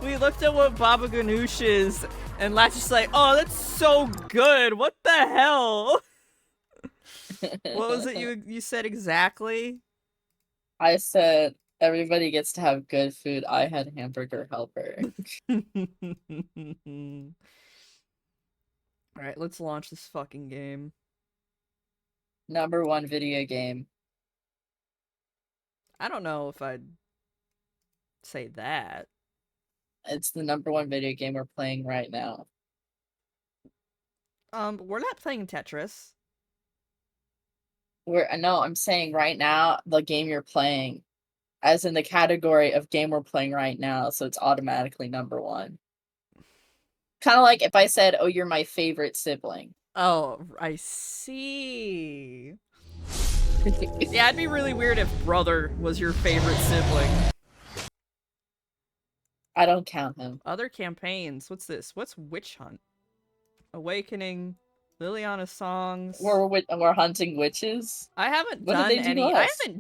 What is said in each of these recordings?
we looked at what Baba Ganoush is, and Lat's just like, oh, that's so good. What the hell? What was it you said exactly? I said everybody gets to have good food. I had hamburger helper. Alright, let's launch this fucking game. #1 video game. I don't know if I'd say that. It's the #1 video game we're playing right now. We're not playing Tetris. No, I'm saying right now, the game you're playing, as in the category of game we're playing right now, so it's automatically #1. Kind of like if I said, oh, you're my favorite sibling. Oh, I see. Yeah, it'd be really weird if brother was your favorite sibling. I don't count him. Other campaigns. What's this? What's Witch Hunt? Awakening. Liliana songs. We're hunting witches. I haven't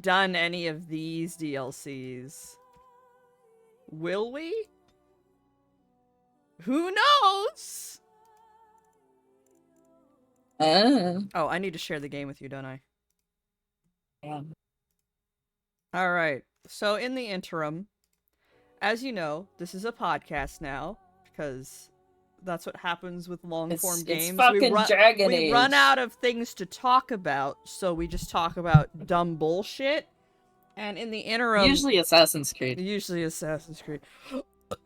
done any of these DLCs. Will we? Who knows? Oh, I need to share the game with you, don't I? Yeah. Alright, so in the interim, as you know, this is a podcast now, because that's what happens with long-form games. It's fucking Dragon Age. We run out of things to talk about, so we just talk about dumb bullshit. And in the interim... Usually Assassin's Creed.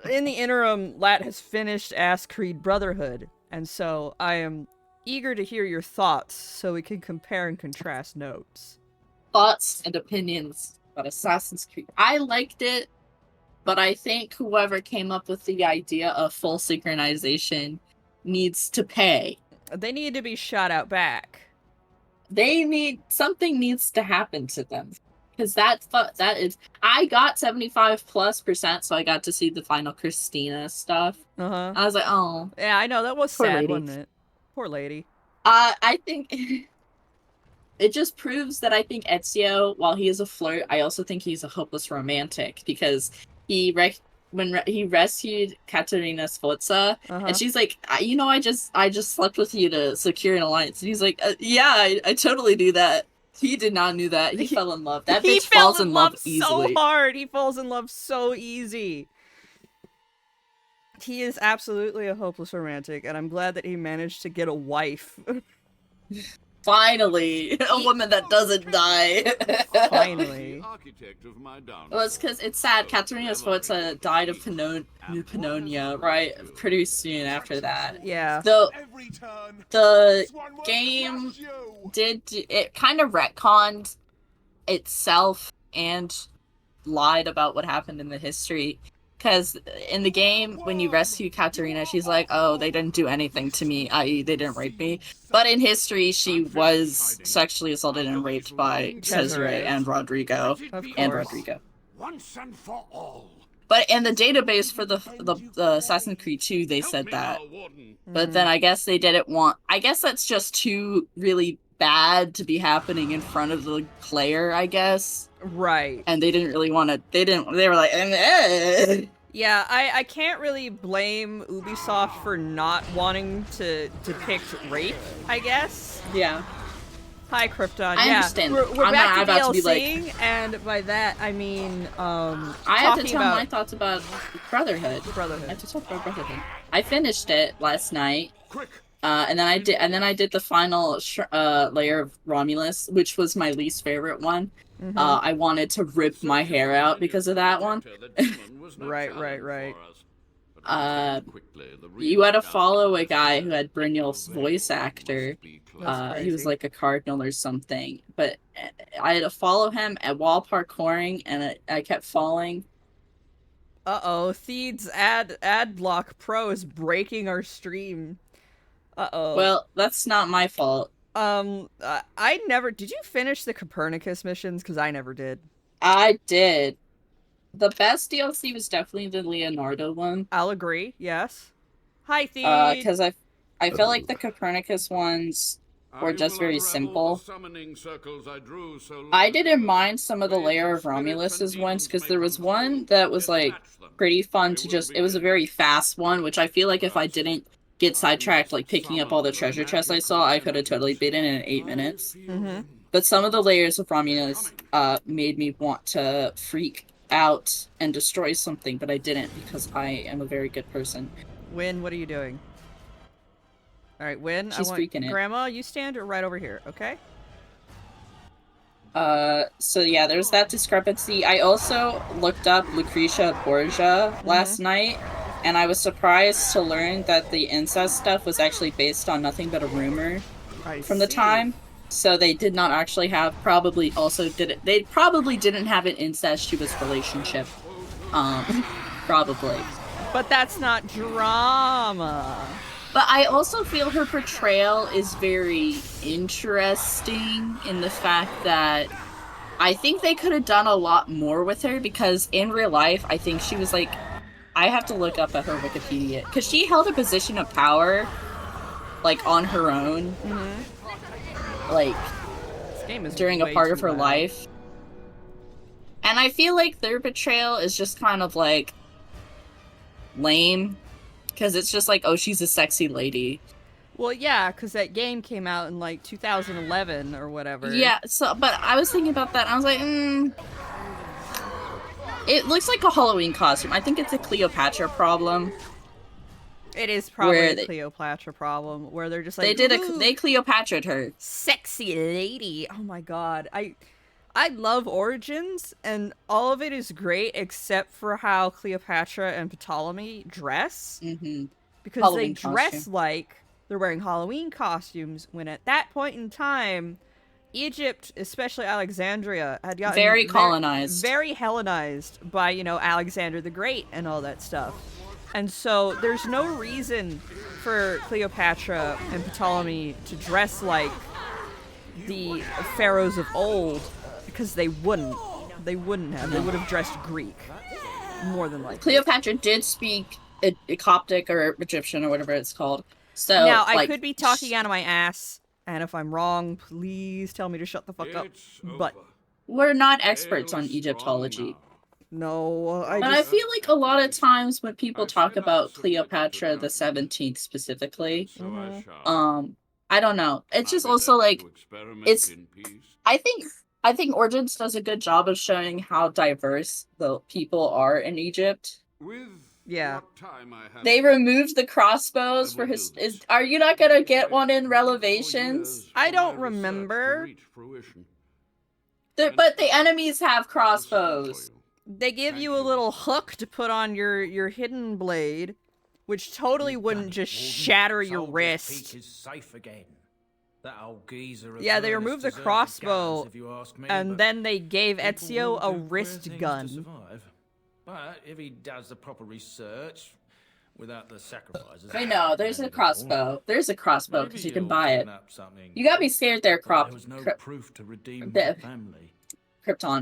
In the interim, Lat has finished Ass Creed Brotherhood, and so I am eager to hear your thoughts, so we can compare and contrast notes. Thoughts and opinions about Assassin's Creed. I liked it, but I think whoever came up with the idea of full synchronization needs to pay. They need to be shot out back. Something needs to happen to them. Because that is, I got 75+%, so I got to see the final Christina stuff. Uh-huh. I was like, oh. Yeah, I know, that was Poor sad, lady. wasn't it? Poor lady. I think it just proves that I think Ezio, while he is a flirt, I also think he's a hopeless romantic, because when he rescued Katerina Sforza, and she's like, I just slept with you to secure an alliance, and he's like, yeah, I totally do that. He did not do that. He fell in love. That bitch falls in love easily. So hard. He falls in love so easy. He is absolutely a hopeless romantic, and I'm glad that he managed to get a wife. Finally, a woman that doesn't die. Finally. Well, it's because it's sad. Katerina Sforza died of pneumonia, right? Pretty soon after that. Yeah. The game it kind of retconned itself and lied about what happened in the history. Because in the game, when you rescue Katerina, she's like, oh, they didn't do anything to me, i.e. they didn't rape me. But in history, she was sexually assaulted and raped by Cesare and Rodrigo. Once and for all. But in the database for the Assassin's Creed 2, they said that. But then I guess they didn't want... I guess that's just too really bad to be happening in front of the player, I guess. Right. And they didn't really want to... They were like... Yeah, I can't really blame Ubisoft for not wanting to depict rape, I guess. Yeah. Hi, Krypton. I understand. We're I'm back not to about DLC, to be like... and by that, I mean, I have to tell my thoughts about Brotherhood. Brotherhood. I have to talk about Brotherhood. I finished it last night. And then I did the final layer of Romulus, which was my least favorite one. Mm-hmm. I wanted to rip my hair out because of that one. Right. You had to follow a guy who had Brynjolf's voice actor. He was like a cardinal or something. But I had to follow him while parkouring, and I kept falling. Uh-oh, Theed's ad block pro is breaking our stream. Uh-oh. Well, that's not my fault. I never... Did you finish the Copernicus missions? Because I never did. I did. The best DLC was definitely the Leonardo one. I'll agree, yes. Hi, Theed! Because I feel like the Copernicus ones or just very simple. I didn't mind some of the Lair of Romulus's ones, because there was one that was, like, pretty fun to just... It was a very fast one, which I feel like if I didn't get sidetracked, like, picking up all the treasure chests I saw, I could have totally beaten it in 8 minutes. Mm-hmm. But some of the layers of Romulus made me want to freak out and destroy something, but I didn't, because I am a very good person. Win, what are you doing? All right, Win. She's freaking it. Grandma, you stand right over here, okay? So yeah, there's that discrepancy. I also looked up Lucretia Borgia last night, and I was surprised to learn that the incest stuff was actually based on nothing but a rumor from the time. So they did not actually have, they probably didn't have an incestuous relationship. Probably. But that's not drama. But I also feel her portrayal is very interesting in the fact that I think they could have done a lot more with her, because in real life, I think she was like, I have to look up at her Wikipedia, because she held a position of power, like, on her own, like, this game is during a part of her life. And I feel like their portrayal is just kind of, like, lame. Because it's just like, oh, she's a sexy lady. Well, yeah, because that game came out in, like, 2011 or whatever. Yeah, so, but I was thinking about that, and I was like, It looks like a Halloween costume. I think it's a Cleopatra problem. It is probably a Cleopatra problem, where they're just like, they Cleopatra'd her. Sexy lady. Oh my god. I love Origins, and all of it is great except for how Cleopatra and Ptolemy dress. Because Halloween they dress costume. like they're wearing Halloween costumes, when at that point in time, Egypt, especially Alexandria, had gotten very colonized. Very Hellenized by, you know, Alexander the Great and all that stuff. And so there's no reason for Cleopatra and Ptolemy to dress like the pharaohs of old, because they wouldn't. They wouldn't have. They would have dressed Greek, more than likely. Cleopatra did speak Coptic or Egyptian or whatever it's called. So now, I like, could be talking out of my ass, and if I'm wrong, please tell me to shut the fuck up. But we're not experts on Egyptology. No, I feel like a lot of times when people talk about Cleopatra the 17th specifically, I don't know. It's just also like, I think Origins does a good job of showing how diverse the people are in Egypt. Yeah. They removed the crossbows for his. Are you not gonna get one in Revelations? I don't remember. But the enemies have crossbows. They give you a little hook to put on your hidden blade, which totally wouldn't just shatter your wrist. Yeah, they removed the crossbow, and then they gave Ezio a wrist gun. But if he does the proper research, without the sacrifices... I know, there's a crossbow. There's a crossbow, because you can buy it. You got me scared there, Krypton,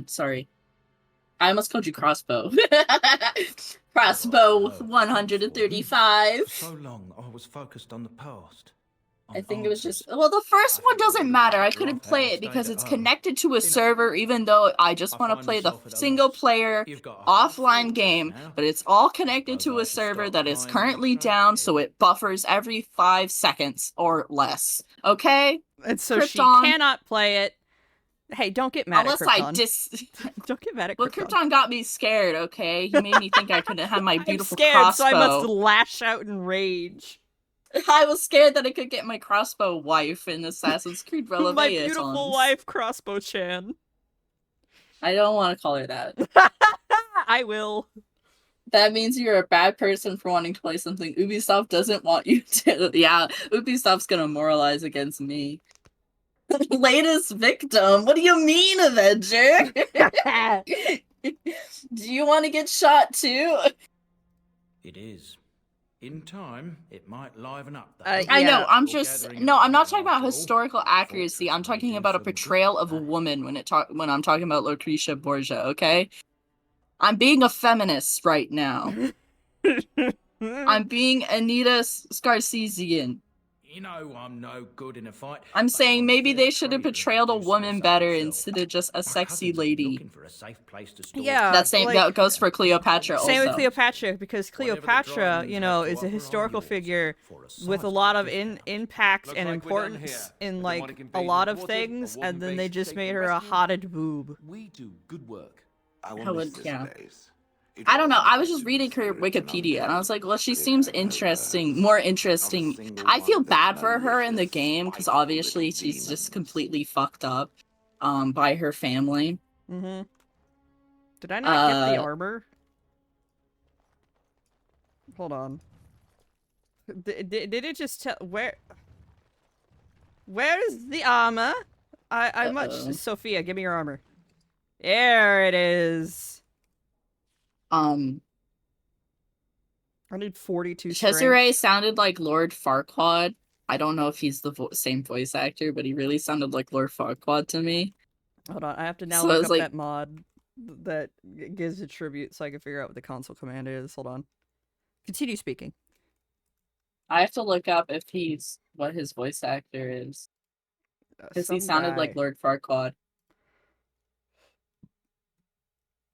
sorry. I almost called you Crossbow. Crossbow 135. So long, I was focused on the past. I think it was just... Well, the first one doesn't matter. I couldn't play it because it's connected to a server, even though I just want to play the single-player offline game. But it's all connected to a server that is currently down, so it buffers every 5 seconds or less. Okay? And so Krypton. She cannot play it. Hey, don't get mad Unless at Krypton. Don't get mad at Krypton. Well, Krypton got me scared, okay? He made me think I couldn't have my beautiful I'm scared, crossbow. so I must lash out in rage. I was scared that I could get my crossbow wife in Assassin's Creed Revelations. My beautiful wife, Crossbow-chan. I don't want to call her that. I will. That means you're a bad person for wanting to play something Ubisoft doesn't want you to. Yeah, Ubisoft's gonna moralize against me. Latest victim? What do you mean, Avenger? Do you want to get shot too? It is. In time, it might liven up. I know. I'm not talking about historical accuracy. I'm talking about a portrayal of a woman when I'm talking about Lucretia Borgia. Okay, I'm being a feminist right now. I'm being Anita Scarcesian. You know I'm no good in a fight. I'm but saying I'm maybe fair they should have traded portrayed a and do woman something better myself. instead of just a My sexy cousin's lady. looking for a safe place to store Yeah, like, That goes for Cleopatra same with also. Cleopatra, because Whatever the Cleopatra, Dryden's you have know, to is a offer, historical I'm yours figure for a with a sizable lot of discount. impact Looks and like we're done importance here. in A like demonic a invasion lot of thwarted, a things, wolven and then they base just safe made and her a rescued. hotted boob. We do good work. I don't know. I was just reading her Wikipedia, and I was like, well, she seems interesting, more interesting. I feel bad for her in the game, because obviously she's just completely fucked up by her family. Mm-hmm. Did I not get the armor? Hold on. Did it just tell where? Where's the armor? I much Sophia, give me your armor. There it is. I need 42 Cesare strength. sounded like Lord Farquaad. I don't know if he's the same voice actor, but he really sounded like Lord Farquaad to me. Hold on, I have to now So look it's up like- that mod that gives a tribute so I can figure out what the console command is. Hold on. Continue speaking. I have to look up if he's what his voice actor is. Because he sounded like Lord Farquaad.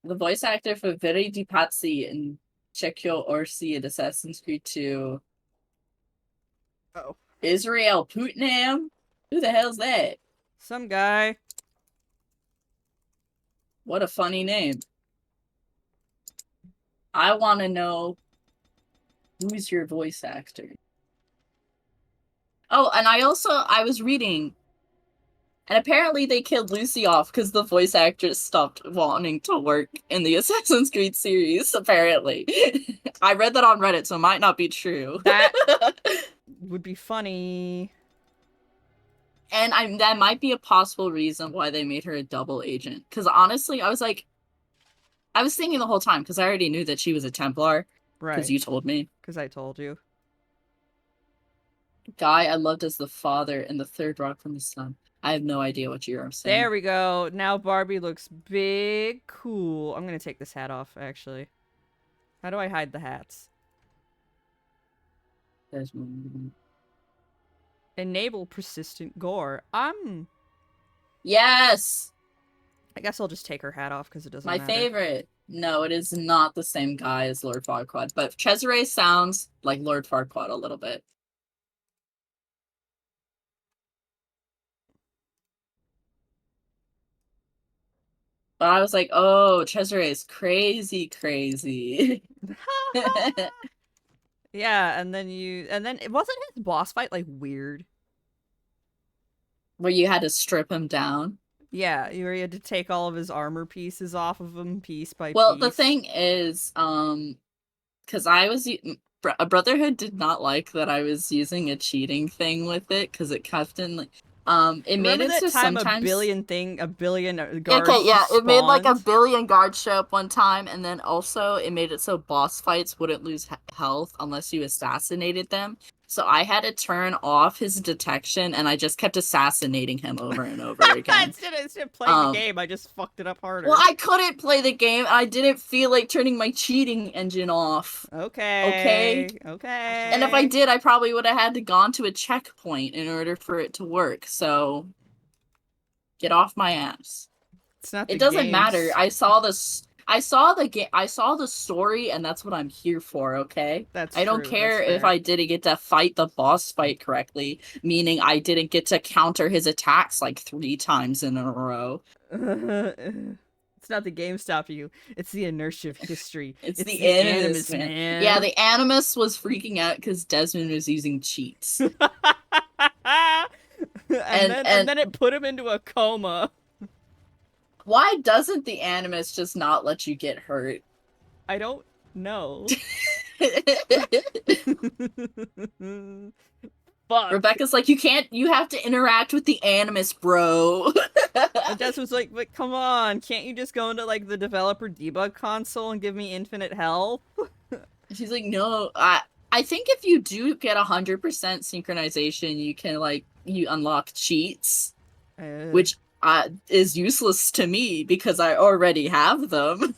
The voice actor for Veri di Pazzi in Cecchio Orsi in Assassin's Creed 2. Oh. Israel Putnam? Who the hell's that? Some guy. What a funny name. I want to know who's your voice actor. Oh, and I was reading, and apparently they killed Lucy off because the voice actress stopped wanting to work in the Assassin's Creed series, apparently. I read that on Reddit, so it might not be true. That would be funny. And that might be a possible reason why they made her a double agent. Because honestly, I was thinking the whole time, because I already knew that she was a Templar. Right. Because you told me. Because I told you. Guy I loved as the father in the third Rock from the Sun. I have no idea what you're saying. There we go. Now Barbie looks big cool. I'm going to take this hat off, actually. How do I hide the hats? Enable persistent gore. Yes! I guess I'll just take her hat off because it doesn't My matter. favorite. No, it is not the same guy as Lord Farquaad, but Cesare sounds like Lord Farquaad a little bit. But I was like, oh, Cesare is crazy, crazy. Yeah, and then it wasn't his boss fight like weird. Where you had to strip him down. Yeah, you had to take all of his armor pieces off of him piece by piece. Well, the thing is, because I was a Brotherhood did not like that I was using a cheating thing with it because it kept in like it made it so sometimes a billion guards. Okay, yeah, it made like a spawned. billion guards show up one time, and then also it made it so boss fights wouldn't lose health unless you assassinated them. So I had to turn off his detection, and I just kept assassinating him over and over again. Instead of playing the game, I just fucked it up harder. Well, I couldn't play the game. I didn't feel like turning my cheating engine off. Okay. And if I did, I probably would have had to gone to a checkpoint in order for it to work. So, get off my ass. It's not. It doesn't matter. I saw the game. I saw the story, and that's what I'm here for. Okay. That's I don't true, care that's if fair. I didn't get to fight the boss fight correctly, meaning I didn't get to counter his attacks like 3 times in a row. It's not the game stopping you. It's the inertia of history. It's the animus, man. Yeah, the animus was freaking out because Desmond was using cheats. and then it put him into a coma. Why doesn't the animus just not let you get hurt? I don't know. Fuck. Rebecca's like, you have to interact with the animus, bro. And Jess was like, but come on, can't you just go into like the developer debug console and give me infinite health? She's like, no, I think if you do get 100% synchronization, you can you unlock cheats, which is useless to me because I already have them.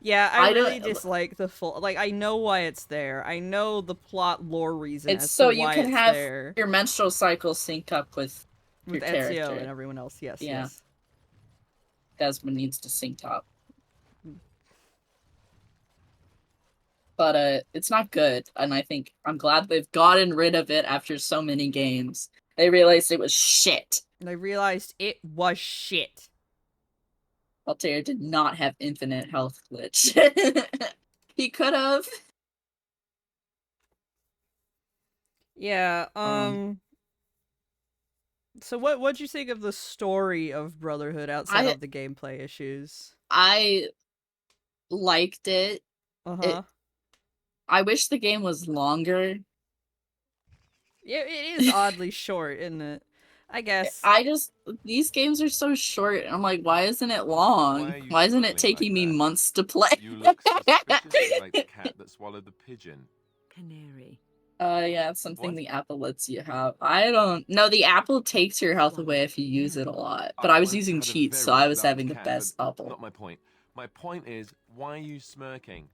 Yeah, I don't- really dislike the full. Like, I know why it's there. I know the plot lore reason It's as so to you why can it's have there your menstrual cycle sync up with your with Ezio character. and everyone else. Yes, Yeah. yes. Desmond needs to sync up. But it's not good, and I think I'm glad they've gotten rid of it after so many games. They realized it was shit. And I realized it was shit. Altair did not have infinite health glitch. He could have. Yeah, so what'd you think of the story of Brotherhood outside of the gameplay issues? I liked it. Uh-huh. I wish the game was longer. Yeah, it is oddly short, isn't it? I guess. These games are so short. I'm like, why isn't it long? Why are you Why isn't it smiling taking like me that? months to play? You look suspiciously like the cat that swallowed the pigeon. Canary. Yeah, it's something What? the apple lets you have. I don't know. The apple takes your health away if you use it a lot. But I was once using had a cheats, so very I was large having the cat, best but apple. Not my point. My point is, why are you smirking?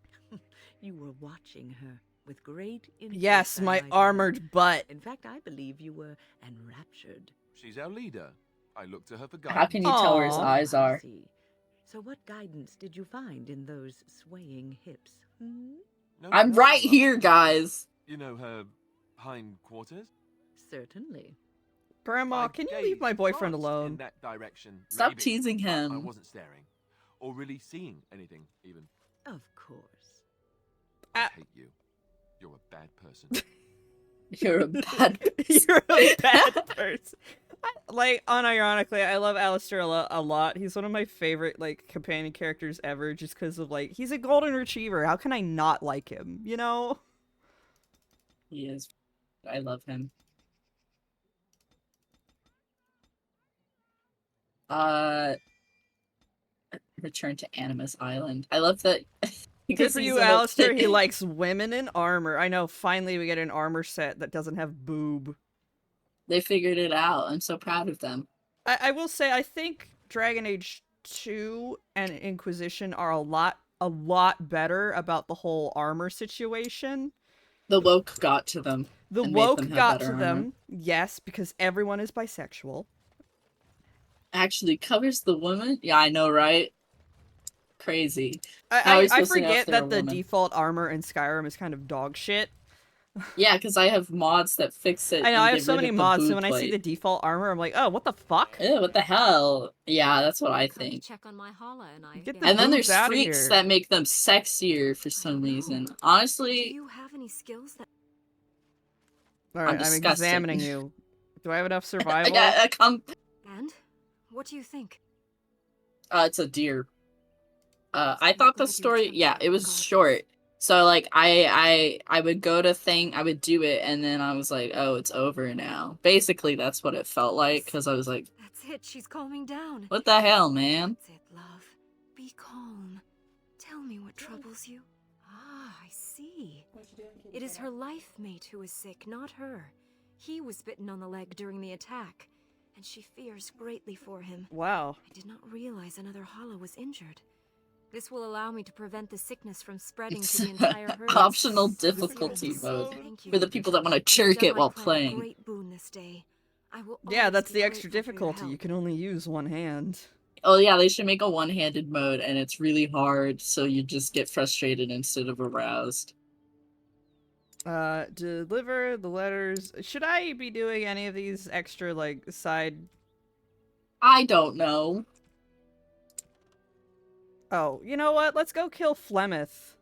You were watching her with great interest. Yes, my armored butt. In fact, I believe you were enraptured. She's our leader. I look to her for guidance. How can you tell where his Aw. eyes I are? see. So what guidance did you find in those swaying hips? Hmm? No, I'm no, right no. here, guys. You know her hindquarters? Certainly. Grandma, I can you gazed leave my boyfriend fast alone? In that direction. Stop maybe, teasing but I him. wasn't staring, or really seeing anything. Even. Of course. I hate you. You're a bad person. You're a bad person. You're a bad person. Like, unironically, I love Alistair a lot. He's one of my favorite, like, companion characters ever, just because of, like, he's a golden retriever. How can I not like him, you know? He is. I love him. Return to Animus Island. I love that. Good because for he's you, in a Alistair. pit- He likes women in armor. I know, finally we get an armor set that doesn't have boob. They figured it out. I'm so proud of them. I will say, I think Dragon Age 2 and Inquisition are a lot better about the whole armor situation. The woke got to them. The and made woke them have got better to armor. them, yes, because everyone is bisexual. Actually covers the woman? Yeah, I know, right? Crazy. How are I you supposed to know if forget they're that a the woman? default armor in Skyrim is kind of dog shit. Yeah, because I have mods that fix it. I know, and I have get so rid many of the mods, so boot when I see plate. the default armor, I'm like, oh, what the fuck? Ew, what the hell? Yeah, that's what I Come to think. check on my holla and I Get get the And then boobs there's outta freaks here. that make them sexier for some reason. Do Honestly, you have any skills that Alright, I'm disgusted. examining you. Do I have enough I survival? got a and what do you think? it's a deer. I thought the story, yeah, it was short. So like I would go to thing, I would do it, and then I was like, oh, it's over now. Basically, that's what it felt like, because I was like, That's it, she's calming down. what the hell, man? That's it, love. Be calm. Tell me what troubles you. Ah, I see. It is her life mate who is sick, not her. He was bitten on the leg during the attack, and she fears greatly for him. Wow. I did not realize another hollow was injured. This will allow me to prevent the sickness from spreading to the entire herd. Optional difficulty mode Thank you. for the people that want to You've jerk done it my while clan a playing. great boon this day. I will Yeah, always that's be the extra grateful for your difficulty. You help. can only use one hand. Oh yeah, they should make a one-handed mode, and it's really hard, so you just get frustrated instead of aroused. Deliver the letters. Should I be doing any of these extra, like, side... I don't know. Oh, you know what? Let's go kill Flemeth.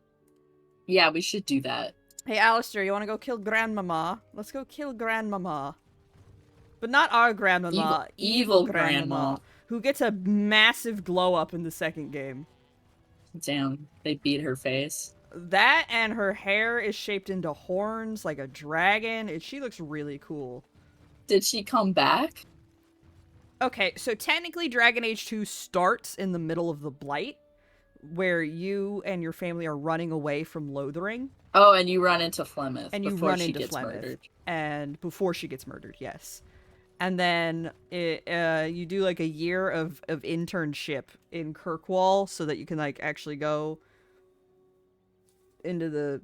Yeah, we should do that. Hey, Alistair, you want to go kill Grandmama? Let's go kill Grandmama. But not our Grandmama. Evil Grandma. Who gets a massive glow up in the second game. Damn, they beat her face. That and her hair is shaped into horns like a dragon. She looks really cool. Did she come back? Okay, so technically Dragon Age 2 starts in the middle of the Blight, where you and your family are running away from Lothering. Oh, and you run into Flemeth And you before run she into gets Flemeth. murdered. And before she gets murdered, yes. And then you do like a year of internship in Kirkwall so that you can like actually go into the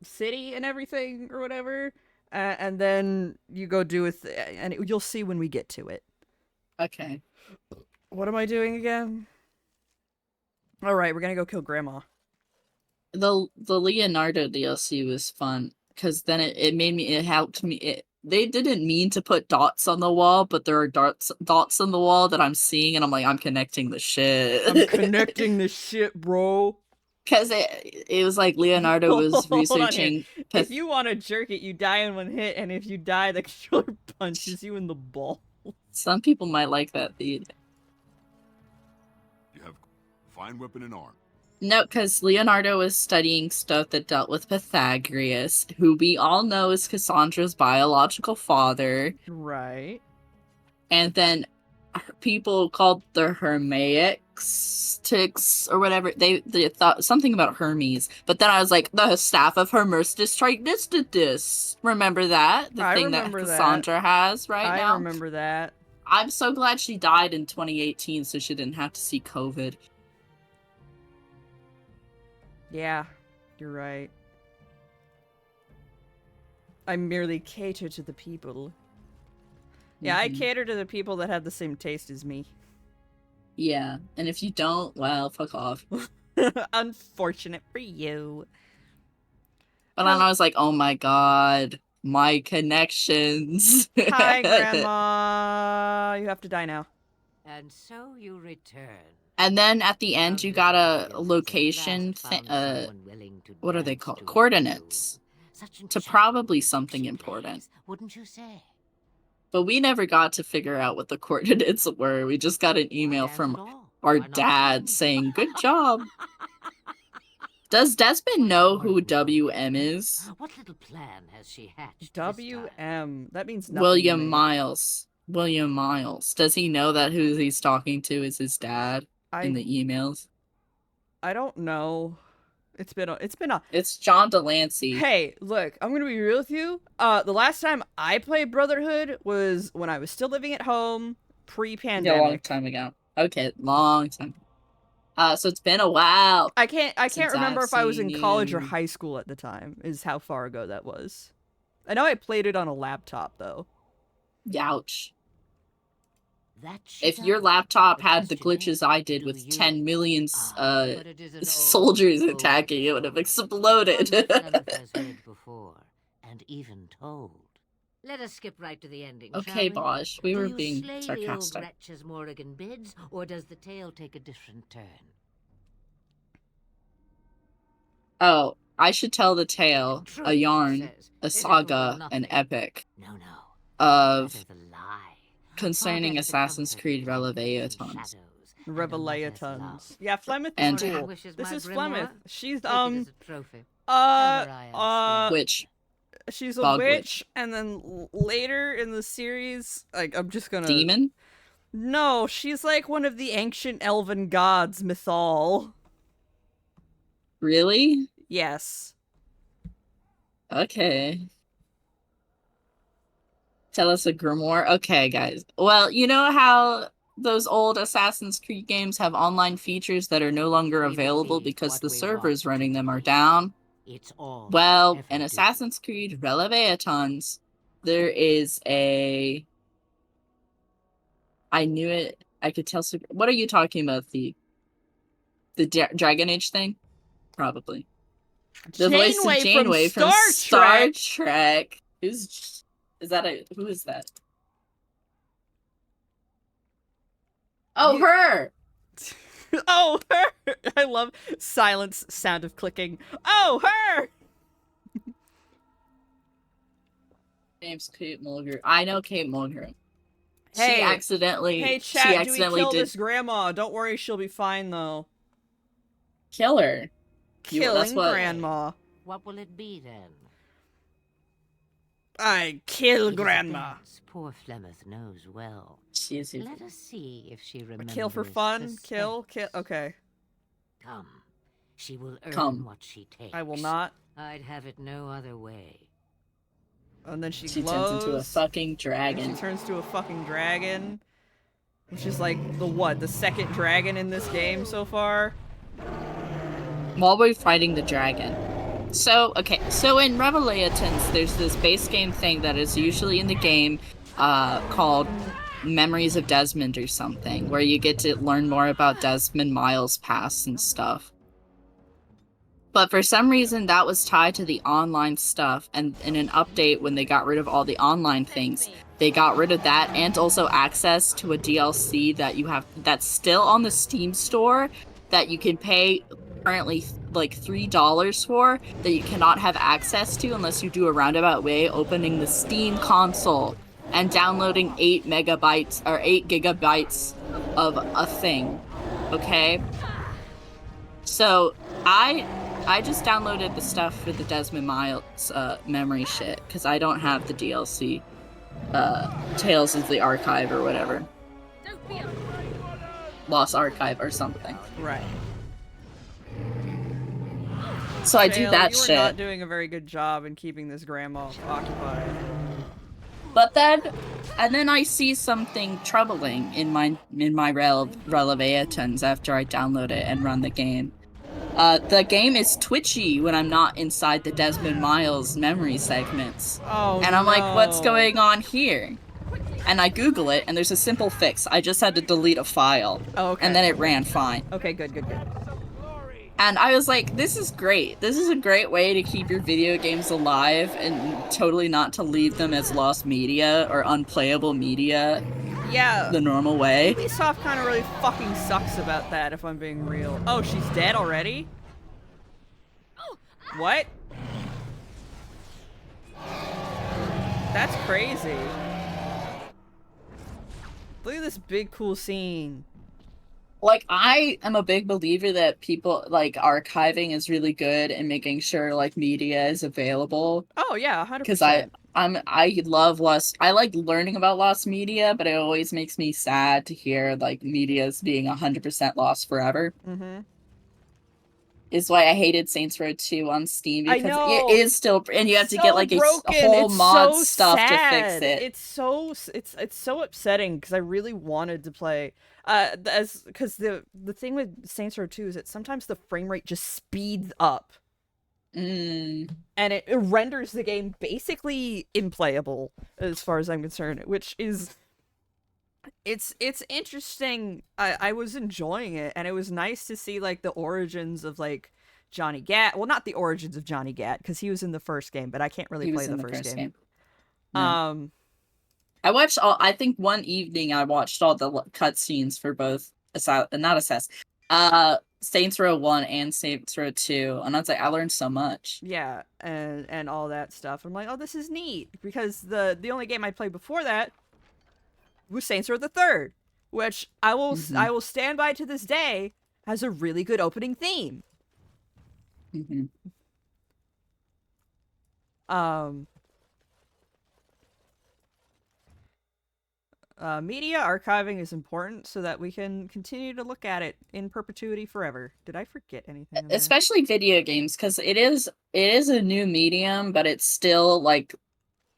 city and everything or whatever, and then you go do it, and you'll see when we get to it. Okay. What am I doing again? All right, we're gonna go kill Grandma. The Leonardo DLC was fun because then it helped me. They didn't mean to put dots on the wall, but there are dots on the wall that I'm seeing, and I'm like, I'm connecting the shit. I'm connecting the shit, bro. Because it was like Leonardo was Hold on here. researching. If you want to jerk it, you die in one hit, and if you die, the controller punches you in the ball. Some people might like that. You have fine weapon and arm. No, because Leonardo was studying stuff that dealt with Pythagoras, who we all know is Cassandra's biological father. Right. And then people called the Hermetics or whatever. They thought something about Hermes. But then I was like, the staff of Hermes Trismegistus. Remember that? The thing that Cassandra has now? I remember that. I'm so glad she died in 2018 so she didn't have to see COVID. Yeah, you're right. I merely cater to the people. Yeah, I cater to the people that have the same taste as me. Yeah, and if you don't, well, fuck off. Unfortunate for you. But then I was like, oh my god, my connections. Hi, Grandma. You have to die now. And so you return. And then at the end, you got a location, what are they called? Coordinates. To probably something important. Wouldn't you say? But we never got to figure out what the coordinates were. We just got an email from our dad saying, good job. Does Desmond know who WM is? What little plan has she hatched? WM. That means nothing. William Miles. William Miles. Does he know that who he's talking to is his dad in the emails? I don't know. It's been a It's John Delancey. Hey, look, I'm gonna be real with you. The last time I played Brotherhood was when I was still living at home, pre-pandemic. Yeah, a long time ago. Okay, long time. So it's been a while. I can't remember if I was in college or high school at the time, is how far ago that was. I know I played it on a laptop though. Ouch. If your laptop had the glitches I did with 10 million soldiers attacking, it would have exploded. And even told. Let us skip right to the ending. Okay, Bosch, we were being sarcastic. Do you slay the old wretch as Morrigan bids, or does the tale take a different turn? Oh, I should tell the tale, a yarn, a saga, an epic. No. Of concerning Assassin's Creed Revelations. Revelations. Yeah, Flemeth and is cool. This is Flemeth. She's witch. She's a witch, and then later in the series, like I'm just gonna demon. No, she's like one of the ancient elven gods, Mythal. Really? Yes. Okay. Tell us a grimoire. Okay, guys. Well, you know how those old Assassin's Creed games have online features that are no longer available because the servers running them are down? Well, in Assassin's Creed Revelations, there is a... I knew it. I could tell... What are you talking about? The Dragon Age thing? Probably. The voice of Janeway from Star Trek. Who is that? Oh, her! Oh, her! I love silence sound of clicking. Oh, her! Name's Kate Mulgrew. I know Kate Mulgrew. Hey, she accidentally do we kill this grandma? Don't worry, she'll be fine, though. Kill her. Killing grandma. What will it be, then? I kill grandma. Poor Flemeth knows well. Let us see if she remembers. Kill for fun? Kill? Okay. Come. She will earn what she takes. I will not. I'd have it no other way. And then she turns into a fucking dragon. She turns to a fucking dragon. Which is like the second dragon in this game so far? while we're fighting the dragon. So, okay, so in Revelations, there's this base game thing that is usually in the game called Memories of Desmond or something, where you get to learn more about Desmond Miles' past and stuff. But for some reason, that was tied to the online stuff, and in an update, when they got rid of all the online things, they got rid of that, and also access to a DLC that you have that's still on the Steam store that you can pay currently like $3 for, that you cannot have access to unless you do a roundabout way, opening the Steam console and downloading 8 megabytes or 8 gigabytes of a thing. Okay? So I just downloaded the stuff for the Desmond Miles memory shit, because I don't have the DLC Tales of the Archive or whatever. Lost Archive or something. Right. So I do Dale, that you are shit. not doing a very good job in keeping this grandma occupied. But then I see something troubling in my relevations after I download it and run the game. The game is twitchy when I'm not inside the Desmond Miles memory segments. Oh, and I'm like, what's no. going on here? And I Google it, and there's a simple fix. I just had to delete a file. Oh, okay. And then it ran fine. Okay, good. And I was like, this is great. This is a great way to keep your video games alive and totally not to leave them as lost media or unplayable media Yeah. the normal way. Ubisoft kind of really fucking sucks about that, if I'm being real. Oh, she's dead already? What? That's crazy. Look at this big, cool scene. Like, I am a big believer that people, like, archiving is really good and making sure, like, media is available. Oh, yeah, 100%. Because I love lost, I like learning about lost media, but it always makes me sad to hear, like, media's being 100% lost forever. Mm-hmm. Is why I hated Saints Row 2 on Steam, I because know. it is still, and you have to So get, like, a broken. whole It's mod so stuff to fix sad. it. It's so upsetting, because I really wanted to play. Because the thing with Saints Row 2 is that sometimes the frame rate just speeds up. And it renders the game basically implayable, as far as I'm concerned, which is... It's interesting. I was enjoying it, and it was nice to see, like, the origins of, like, Johnny Gat. Well, not the origins of Johnny Gat, because he was in the first game, but I can't really play the first game. No. I watched I think one evening I watched all the cutscenes for both, Saints Row 1 and Saints Row 2, and I was like, I learned so much. Yeah, and all that stuff. I'm like, oh, this is neat, because the only game I played before that was Saints Row the Third, which I will stand by to this day has a really good opening theme. Media archiving is important so that we can continue to look at it in perpetuity forever. Did I forget anything in there? Especially video games, because it is a new medium, but it's still, like,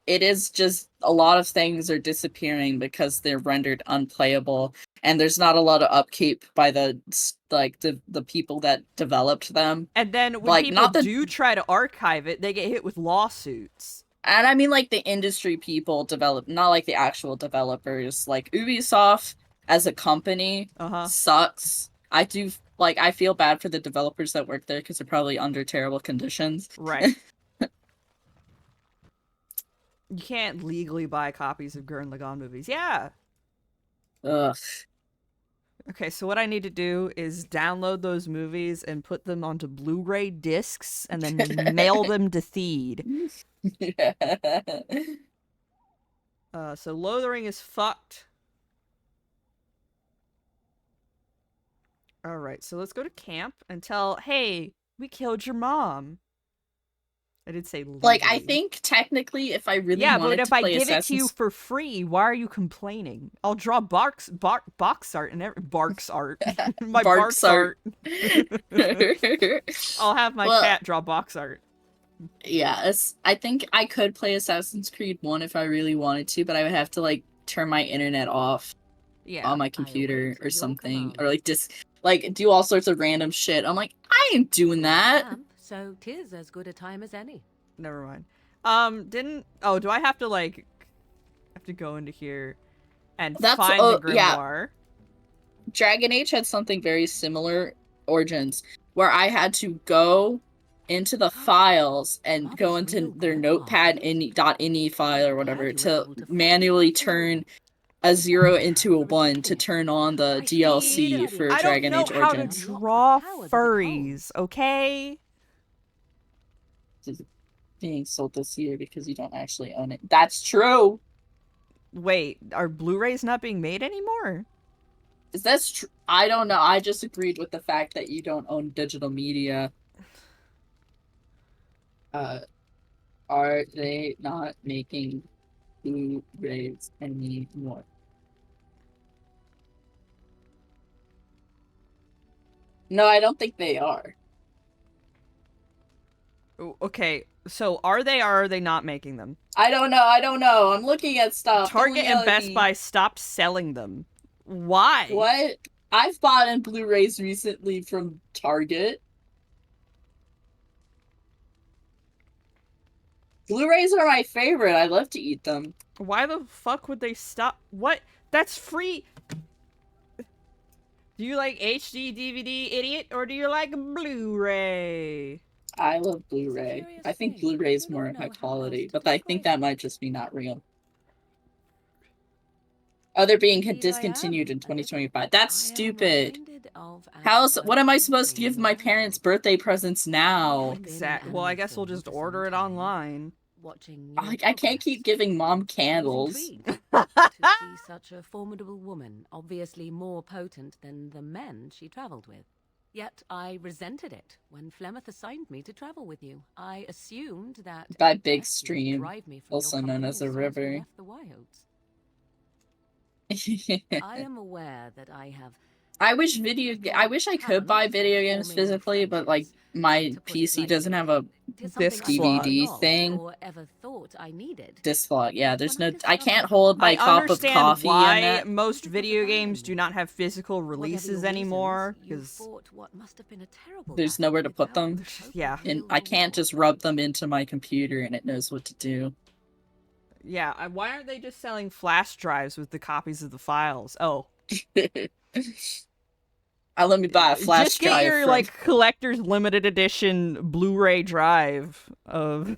it is just a lot of things are disappearing because they're rendered unplayable, and there's not a lot of upkeep by the people that developed them. And then when like, people do try to archive it, they get hit with lawsuits. And I mean, like, the industry people develop, not like the actual developers. Like, Ubisoft as a company sucks. I feel bad for the developers that work there because they're probably under terrible conditions. Right. You can't legally buy copies of Gurren Lagann movies. Yeah. Ugh. Okay, so what I need to do is download those movies and put them onto Blu-ray discs and then mail them to Theed. So Lothering is fucked. Alright, so let's go to camp and tell, hey, we killed your mom. I did say legally. Like, I think technically if I really wanted to play I give it to you for free, why are you complaining? I'll draw box art and Barks art. My Barks art. I'll have my cat draw box art. Yeah, I think I could play Assassin's Creed 1 if I really wanted to, but I would have to, like, turn my internet off on my computer or something. Or, like, like do all sorts of random shit. I'm like, I ain't doing that. So 'tis as good a time as any. Never mind. Oh, do I have to like go into here and find the grimoire? Yeah. Dragon Age had something very similar, Origins, where I had to go into the files and go into their notepad .ini file or whatever to manually turn a 0 into a 1 to turn on the DLC for Dragon Age Origins. I don't know how to draw furries, okay? Being sold this year because you don't actually own it. That's true. Wait, are Blu-rays not being made anymore? Is that true? I don't know. I just agreed with the fact that you don't own digital media. Are they not making Blu-rays anymore? No, I don't think they are. Okay, so are they or are they not making them? I don't know. I'm looking at stuff. Target and Best Buy stopped selling them. Why? What? I've bought in Blu-rays recently from Target. Blu-rays are my favorite. I love to eat them. Why the fuck would they stop? What? That's free. Do you like HD DVD, idiot, or do you like Blu-ray? I love Blu-ray. I think Blu-ray is more high quality, but I think that might just be not real. Oh, they're being discontinued in 2025. That's stupid. What am I supposed to give my parents birthday presents now? Exactly. Well, I guess we'll just order it online. I can't keep giving mom candles. To see such a formidable woman, obviously more potent than the men she traveled with. Yet I resented it when Flemeth assigned me to travel with you. I assumed that by Big Stream, also known as a river. I am aware that I have. I wish I could buy video games physically, but like my PC doesn't have a disc DVD thing. Disc slot, yeah. There's no. I can't hold my cup of coffee. Why in that. most video games do not have physical releases anymore? Because there's nowhere to put them. Yeah, and I can't just rub them into my computer and it knows what to do. Yeah, why aren't they just selling flash drives with the copies of the files? Oh. Let me buy a flash just get drive. Your like collector's limited edition Blu-ray drive of.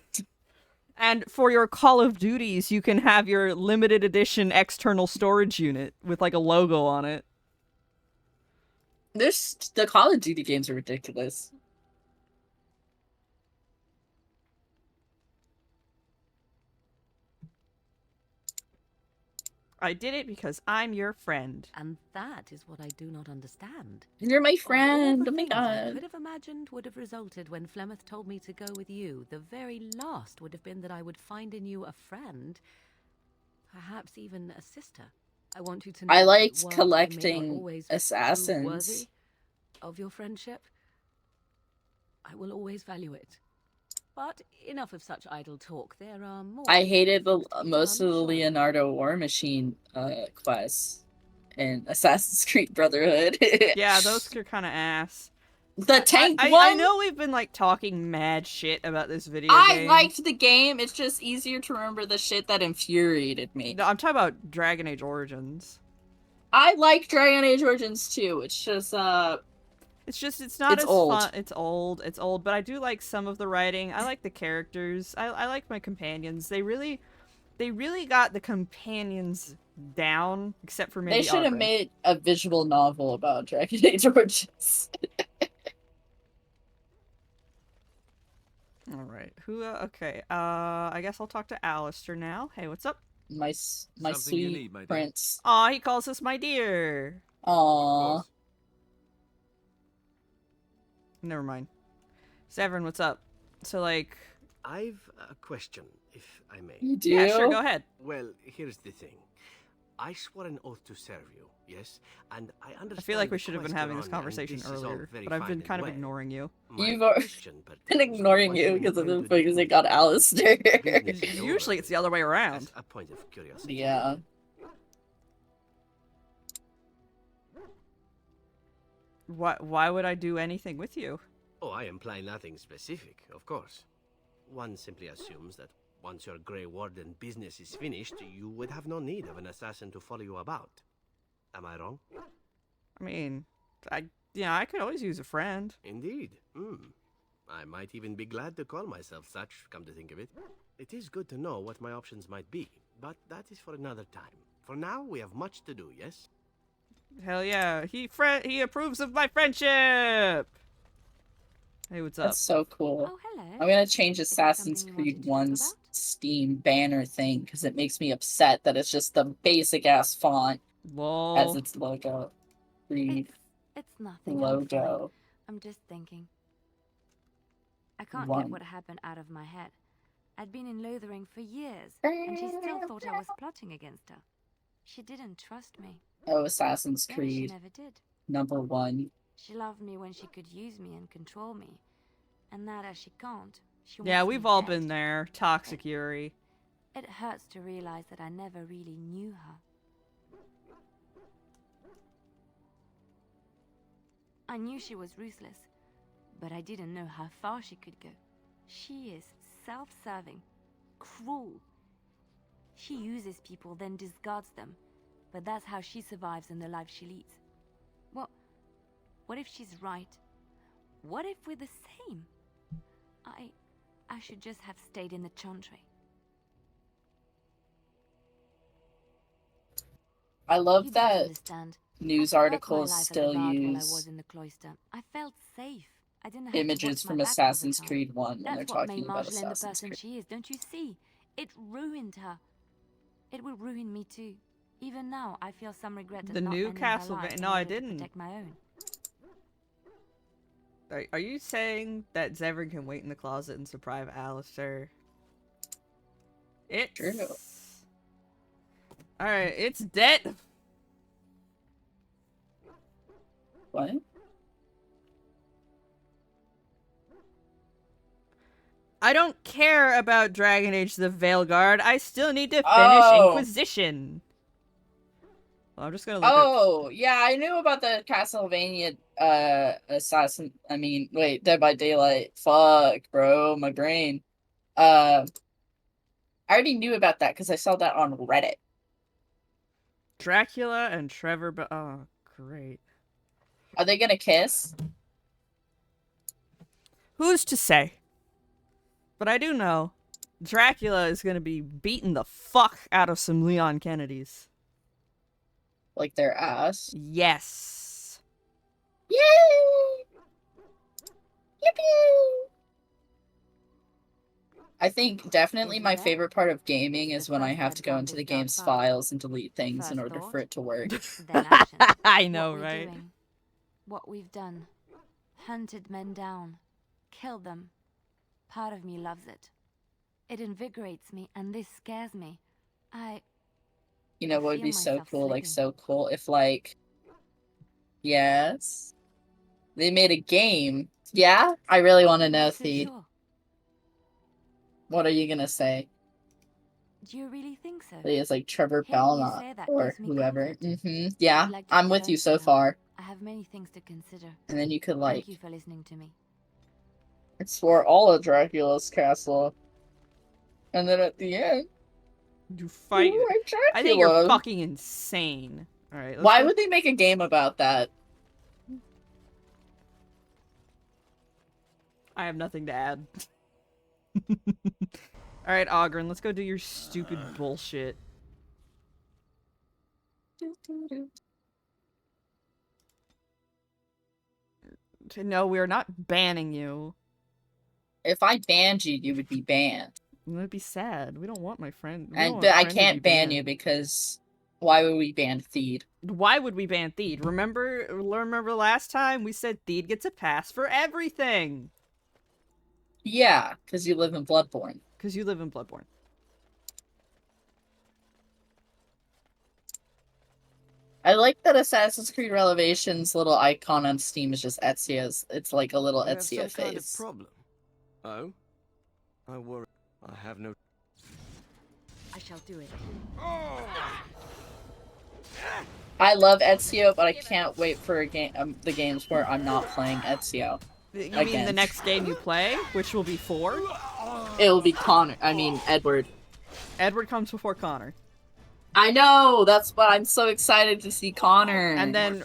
And for your Call of Duties, you can have your limited edition external storage unit with like a logo on it. The Call of Duty games are ridiculous. I did it because I'm your friend. And that is what I do not understand. You're my friend. Oh my god. I could have imagined would have resulted when Flemeth told me to go with you. The very last would have been that I would find in you a friend. Perhaps even a sister. I want you to know I liked collecting assassins. Worthy of your friendship. I will always value it. But enough of such idle talk. There are more. I hated most of the Leonardo War Machine quests in Assassin's Creed Brotherhood. Yeah, those are kind of ass. The tank one? I know we've been like talking mad shit about this video game. I liked the game. It's just easier to remember the shit that infuriated me. No, I'm talking about Dragon Age Origins. I like Dragon Age Origins too. It's just it's not as fun. It's old, but I do like some of the writing. I like the characters. I like my companions. They really got the companions down, except for maybe they should have made a visual novel about Dragon Age Origins. All right. Okay. I guess I'll talk to Alistair now. Hey, what's up? My sweet prince. Aw, he calls us my dear. Aww. Never mind. Severin, what's up? So, like... I've a question, if I may. You do? Yeah, sure, go ahead. Well, here's the thing. I swore an oath to serve you, yes? And I understand... I feel like we should have been having this conversation earlier, but I've been kind of ignoring you. You've been ignoring you because I've been focusing on Alistair. Usually it's the other way around. A point of curiosity. Yeah. Why would I do anything with you? Oh, I imply nothing specific, of course. One simply assumes that once your Grey Warden business is finished, you would have no need of an assassin to follow you about. Am I wrong? I mean, I could always use a friend. Indeed. I might even be glad to call myself such, come to think of it. It is good to know what my options might be, but that is for another time. For now, we have much to do, yes? Hell yeah, he approves of my friendship. Hey, what's up? That's so cool. Oh, hello. I'm gonna change Is there Assassin's something you wanted Creed to talk 1's about? Steam banner thing because it makes me upset that it's just the basic ass font Lol. as its logo. Creed It's nothing. I'm fine. logo. I'm just thinking. I can't One. get what happened out of my head. I'd been in Lothering for years, and she still thought I was plotting against her. She didn't trust me. Oh, Assassin's Then she Creed never did. #1. She loved me when she could use me and control me. And now that she can't, she Yeah, wants me we've all dead. been there. Toxic Yuri. It hurts to realize that I never really knew her. I knew she was ruthless, but I didn't know how far she could go. She is self-serving, cruel. She uses people, then discards them. But that's how she survives in the life she leads. What if she's right? What if we're the same? I should just have stayed in the Chantry. I love You don't that understand. news I felt my articles life as a still guard while I was use in the cloister. I felt safe. I didn't have to images watch my from back all the Assassin's time. Creed 1 when they're That's what talking made about Marjolaine the Assassin's person Creed. she is, don't you see? It ruined her. It will ruin me too. Even now, I feel some regret at The not new ending her life Castlevania. in No, I order to didn't. protect my own. Are you saying that Zevran can wait in the closet and surprise Alistair? It's... True. Alright, it's dead! What? I don't care about Dragon Age the Veilguard. I still need to finish Oh. Inquisition. Well, I'm just gonna look up... Oh, yeah, I knew about the Castlevania Dead by Daylight. Fuck, bro, my brain. I already knew about that because I saw that on Reddit. Dracula and Trevor... Oh, great. Are they gonna kiss? Who's to say? But I do know Dracula is gonna be beating the fuck out of some Leon Kennedys. Like their ass? Yes. Yay! Yippee! I think definitely my favorite part of gaming is when I have to go into the game's files and delete things in order for it to work. Then action. I know, What we're right? doing, what we've done. Hunted men down. Killed them. Part of me loves it. It invigorates me, and this scares me. You know I what would feel be so myself cool? Like, slipping. so cool if, like, yes, they made a game. Yeah? I really want to know, So Theed. sure. What are you gonna say? Do you really think so? That is like Trevor Hearing you Belmont say that or gives me whoever. comfort. Yeah, I'd like to I'm be with alone you for so now. far. I have many things to consider. And then you could, like, Thank you for listening to me. explore all of Dracula's castle. And then at the end, You fight. ooh, I'm Dracula. I think you're fucking insane. Alright, Why would they make a game about that? I have nothing to add. Alright, Ogren, let's go do your stupid bullshit. No, we're not banning you. If I banned you, you would be banned. That would be sad. We don't want my friend. we don't And want but I friend to can't be ban banned. you because why would we ban Theed? Why would we ban Theed? Remember last time we said Theed gets a pass for everything? Yeah, because you live in Bloodborne. Because you live in Bloodborne. I like that Assassin's Creed Revelation's little icon on Steam is just Ezio's. It's like a little You have Ezio some kind of face. problem. Oh? I worry. I have no... I shall do it. I love Ezio, but I can't wait for the games where I'm not playing Ezio. You Again. mean the next game you play, which will be 4? It'll be Connor. I mean, Edward. Edward comes before Connor. I know! That's what I'm so excited to see Connor.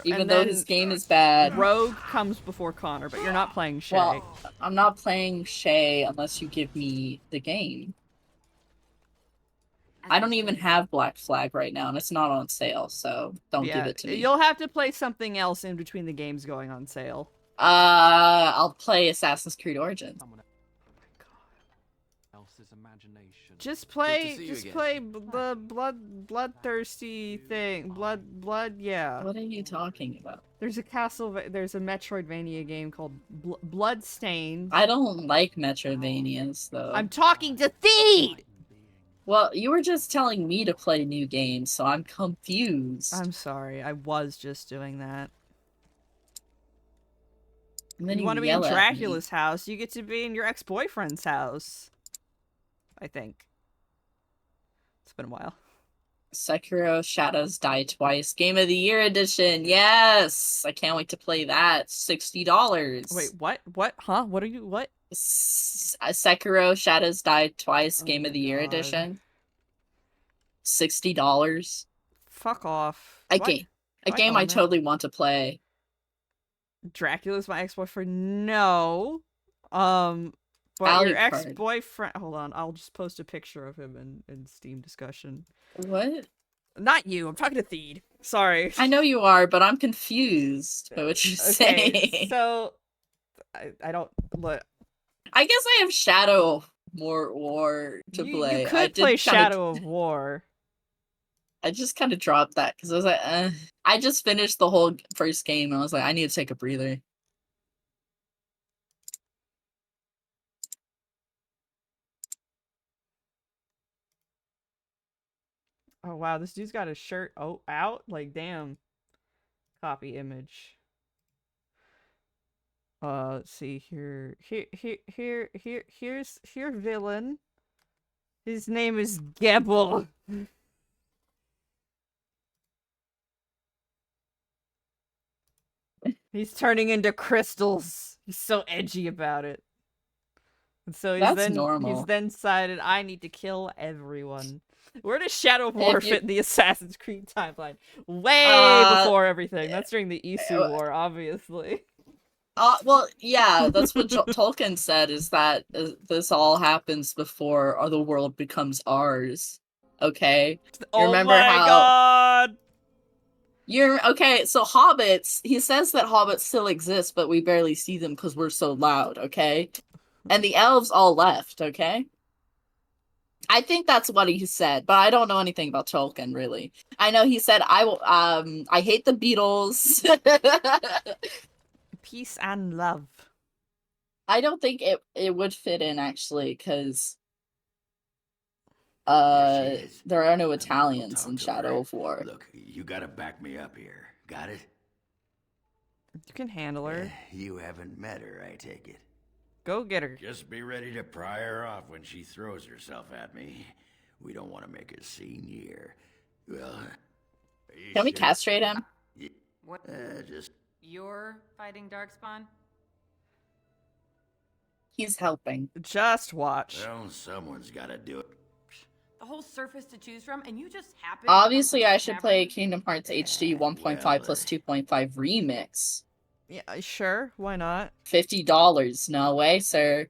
Even though his game is bad. Rogue comes before Connor, but you're not playing Shay. Well, I'm not playing Shay unless you give me the game. I don't even have Black Flag right now, and it's not on sale, so don't give it to me. You'll have to play something else in between the games going on sale. I'll play Assassin's Creed Origins. Just play the bloodthirsty thing. Yeah. What are you talking about? There's a Metroidvania game called Bloodstained. I don't like Metroidvanias, though. I'm talking to Theed! Well, you were just telling me to play new games, so I'm confused. I'm sorry, I was just doing that. And then you want to be in Dracula's house, you get to be in your ex-boyfriend's house. I think. It's been a while. Sekiro Shadows Die Twice Game of the Year Edition. Yes! I can't wait to play that. $60. Wait, what? What? Huh? What are you? What? Sekiro Shadows Die Twice Game of the Year Edition. $60. Fuck off. A game I totally want to play. Dracula's my ex-boyfriend? No. But your ex-boyfriend... Hold on, I'll just post a picture of him in Steam discussion. What? Not you, I'm talking to Theed. Sorry. I know you are, but I'm confused by what you're saying. So... I don't... Look... I guess I have Shadow of War to play. You could play Shadow of War. I just kind of dropped that, because I was like, I just finished the whole first game, and I was like, I need to take a breather. Oh wow, this dude's got his shirt out? Like, damn. Copy image. Let's see here. Here's villain. His name is Gebel. He's turning into crystals. He's so edgy about it. And so he's then decided, I need to kill everyone. Where does Shadow of War fit in the Assassin's Creed timeline? Way before everything. That's during the Isu War, obviously. Well, yeah, that's what Tolkien said, is that this all happens before the world becomes ours. Okay? Oh remember my god! Okay, so hobbits, he says that hobbits still exist, but we barely see them because we're so loud, okay? And the elves all left, okay? I think that's what he said, but I don't know anything about Tolkien, really. I know he said, I hate the Beatles. Peace and love. I don't think it would fit in, actually, because there are no Italians in Shadow of War. Look, you gotta back me up here. Got it? You can handle her. You haven't met her, I take it. Go get her. Just be ready to pry her off when she throws herself at me. We don't want to make a scene here. Well, can we castrate him? What? Just... You're fighting Darkspawn? He's helping. Just watch. Well, someone's gotta do it. The whole surface to choose from, and you just happen. Obviously, I should play Kingdom Hearts HD 1.5 plus 2.5 remix. Yeah, sure. Why not? $50. No way, sir.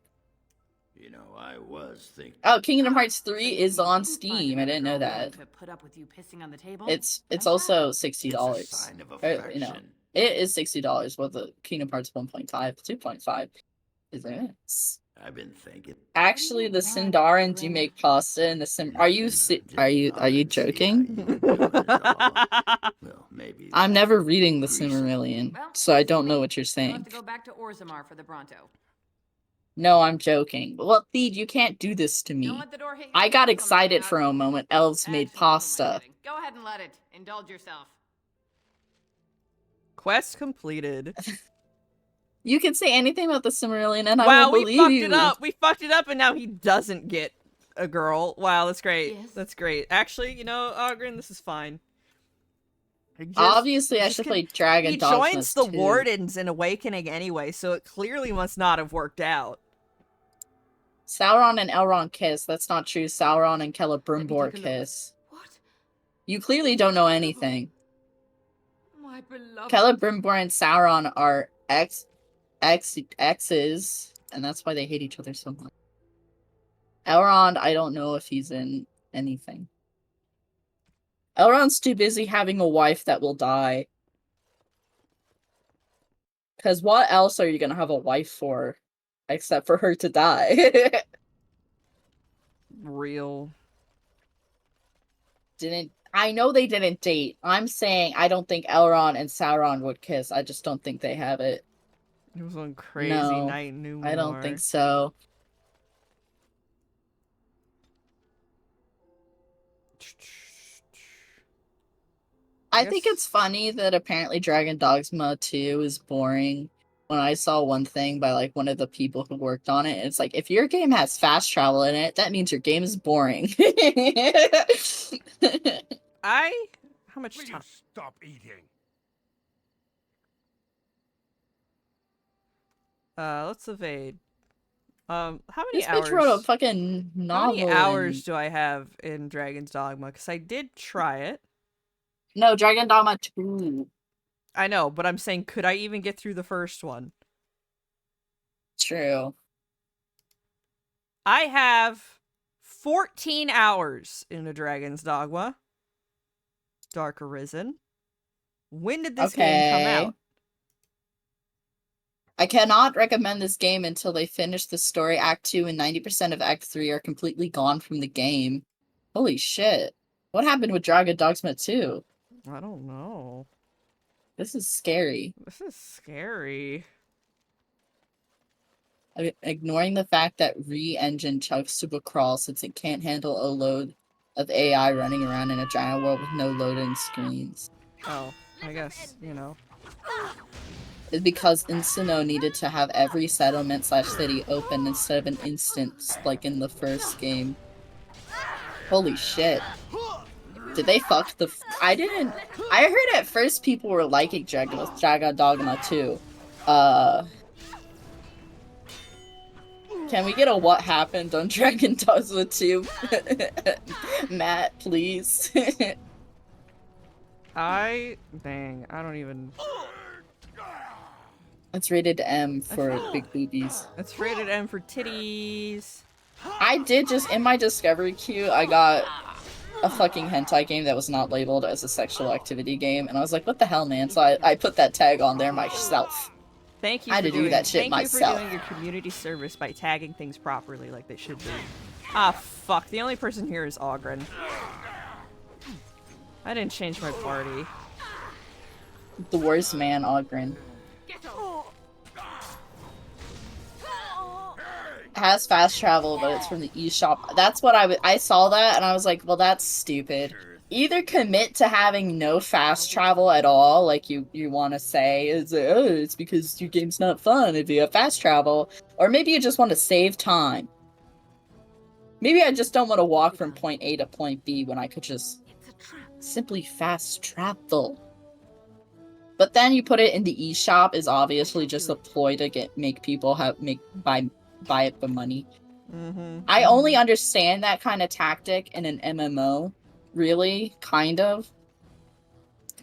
You know, I was thinking. Oh, Kingdom Hearts 3 is on Steam. I didn't know that. Put up with you pissing on the table? It's also $60. It's a sign of affection. You know, it is $60. Well, the Kingdom Hearts 1.5, 2.5 is it? I've been thinking. Actually, the Sindarin do make pasta in the sim. Are you joking? Well, maybe. I'm never reading the Silmarillion, so I don't know what you're saying. Have to go back to Orzammar for the Bronto. No, I'm joking. Well, Theed, you can't do this to me. I got excited for a moment. Elves made pasta. Go ahead and let it. Indulge yourself. Quest completed. You can say anything about the Silmarillion, and I will believe you. Wow, we fucked it up. We fucked it up, and now he doesn't get a girl. Wow, that's great. Yes. That's great. Actually, you know, Ogren, this is fine. Obviously, I should play Dragon Dogma He joins the 2. Wardens in Awakening anyway, so it clearly must not have worked out. Sauron and Elrond kiss. That's not true. Sauron and Celebrimbor kiss. What? You clearly don't know anything. My beloved. Celebrimbor and Sauron are exes, and that's why they hate each other so much. Elrond, I don't know if he's in anything. Elrond's too busy having a wife that will die. Because what else are you gonna have a wife for? Except for her to die. Real. I know they didn't date. I'm saying I don't think Elrond and Sauron would kiss. I just don't think they have it. It was one crazy night in New I don't think so. I think it's funny that apparently Dragon Dogma 2 is boring. When I saw one thing by like one of the people who worked on it, it's like, if your game has fast travel in it, that means your game is boring. How much Will time? you stop eating? Let's evade. How many This hours? bitch wrote a fucking novel. How many hours do I have in Dragon's Dogma? Because I did try it. No, Dragon Dogma 2. I know, but I'm saying, could I even get through the first one? True. I have 14 hours in a Dragon's Dogma. Dark Arisen. When did this game come out? I cannot recommend this game until they finish the story. Act 2 and 90% of Act 3 are completely gone from the game. Holy shit. What happened with Dragon Dogma 2? I don't know. This is scary. This is scary. I mean, ignoring the fact that Re-Engine chucks super crawl since it can't handle a load of AI running around in a giant world with no loading screens. Oh, I guess, you know. It's because Insino needed to have every settlement/city open instead of an instance like in the first game. Holy shit. Did they fuck the I heard at first people were liking Dragon Dogma 2. Can we get a what happened on Dragon Dogma 2? Matt, please. I don't even... It's rated M for big boobies. It's rated M for titties. I did just, in my discovery queue, I got a fucking hentai game that was not labeled as a sexual activity game, and I was like, what the hell, man? So I put that tag on there myself. Thank you I had to do that shit myself. Thank you for doing your community service by tagging things properly like they should be. Ah, fuck. The only person here is Ogren. I didn't change my party. The worst man, Ogren. Has fast travel, but it's from the eShop. That's what I saw that, and I was like, well, that's stupid. Either commit to having no fast travel at all, like you want to say, it's because your game's not fun if you have fast travel, or maybe you just want to save time. Maybe I just don't want to walk from point A to point B when I could just simply fast travel. But then you put it in the eShop is obviously just a ploy to make people buy it for money. I only understand that kind of tactic in an MMO, really, kind of.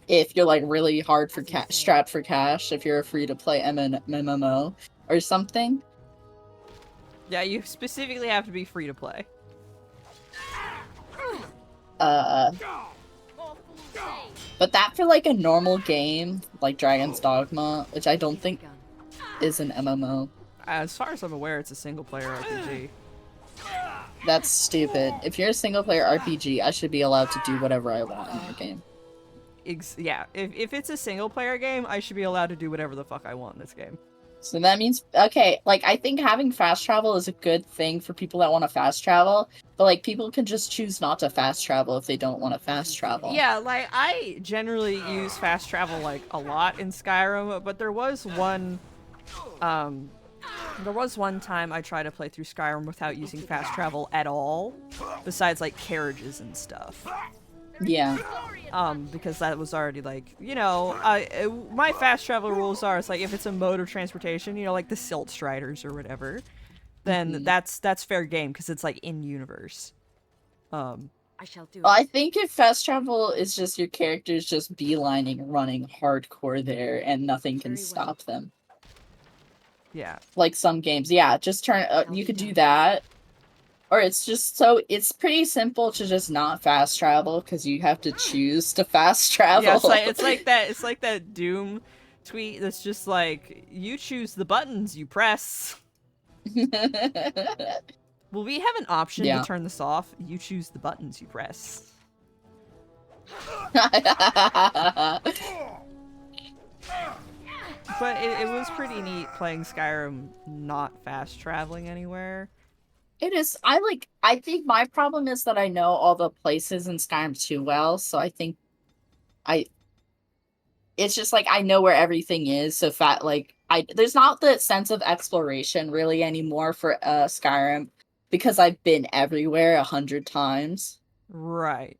If you're like really hard for strapped for cash, if you're a free to play MMO or something. Yeah, you specifically have to be free to play. But that for like a normal game, like Dragon's Dogma, which I don't think is an MMO. As far as I'm aware, it's a single player RPG. That's stupid. If you're a single player RPG, I should be allowed to do whatever I want in your game. Yeah, if it's a single player game, I should be allowed to do whatever the fuck I want in this game. So that means, okay, like, I think having fast travel is a good thing for people that want to fast travel, but, like, people can just choose not to fast travel if they don't want to fast travel. Yeah, like, I generally use fast travel, like, a lot in Skyrim, but there was one time I tried to play through Skyrim without using fast travel at all, besides, like, carriages and stuff. Yeah. Because that was already like, you know, my fast travel rules are, it's like if it's a mode of transportation, you know, like the Silt Striders or whatever, then that's fair game because it's like in universe. I shall do Well, it. I think if fast travel is just your characters just beelining, running hardcore there, and nothing can stop them. Yeah. Like some games, yeah, just turn. You could do that, or it's just so it's pretty simple to just not fast travel because you have to choose to fast travel. Yeah, it's like that Doom tweet that's just like, you choose the buttons you press. Will we have an option to turn this off? You choose the buttons you press. But it was pretty neat playing Skyrim not fast traveling anywhere. It is. I think my problem is that I know all the places in Skyrim too well, so I think it's just like I know where everything is, so there's not the sense of exploration really anymore for Skyrim because I've been everywhere 100 times. Right.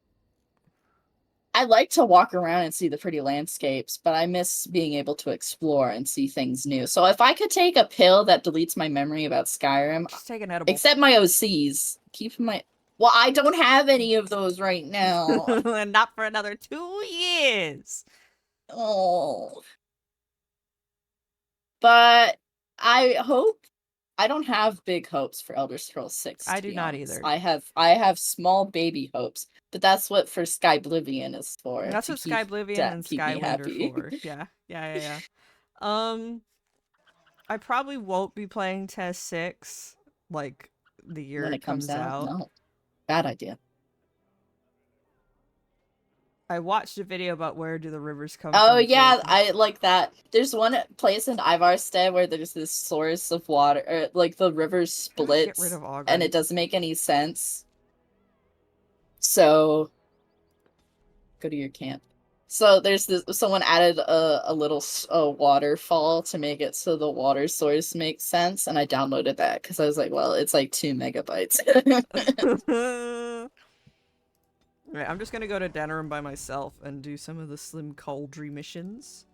I like to walk around and see the pretty landscapes, but I miss being able to explore and see things new. So if I could take a pill that deletes my memory about Skyrim, just take an edible. Except my OCs, well, I don't have any of those right now. And not for another 2 years. Oh. But I don't have big hopes for Elder Scrolls 6. I do not either. I have small baby hopes, but that's what for Skyblivion is for. That's what Skyblivion and Skywind are for. Yeah. I probably won't be playing Test 6 like the year when it comes out. No. Bad idea. I watched a video about where do the rivers come from. Oh yeah, I like that. There's one place in Ivarstead where there's this source of water, or like the river splits, get rid of Augury. And it doesn't make any sense. So, go to your camp. So there's someone added a little waterfall to make it so the water source makes sense, and I downloaded that because I was like, well, it's like 2 megabytes. Right, I'm just gonna go to Denerim by myself and do some of the Slim Cauldry missions.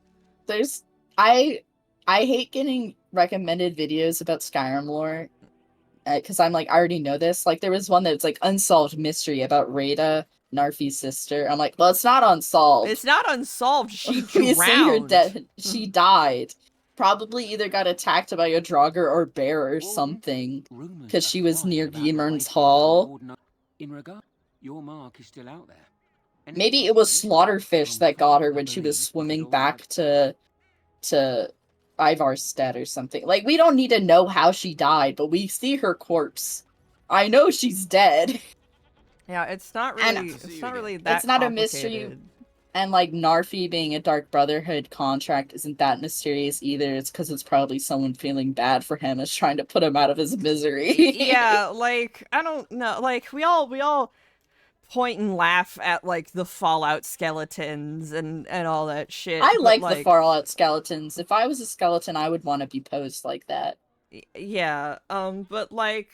I hate getting recommended videos about Skyrim lore because I'm like, I already know this. Like there was one that's like unsolved mystery about Rhaeda, Narfi's sister. I'm like, well, it's not unsolved. It's not unsolved. She drowned. drowned. She died. Probably either got attacked by a Draugr or bear or something because she was near Gimern's Hall. Your mark is still out there. Maybe it was Slaughterfish that got her when she was swimming back to Ivarstead or something. Like, we don't need to know how she died, but we see her corpse. I know she's dead. Yeah, it's not really that It's not a mystery. And, like, Narfi being a Dark Brotherhood contract isn't that mysterious either. It's because it's probably someone feeling bad for him is trying to put him out of his misery. Yeah, like, I don't know. Like, we all point and laugh at like the Fallout skeletons and all that shit. I like the Fallout skeletons. If I was a skeleton, I would want to be posed like that. Yeah, but like,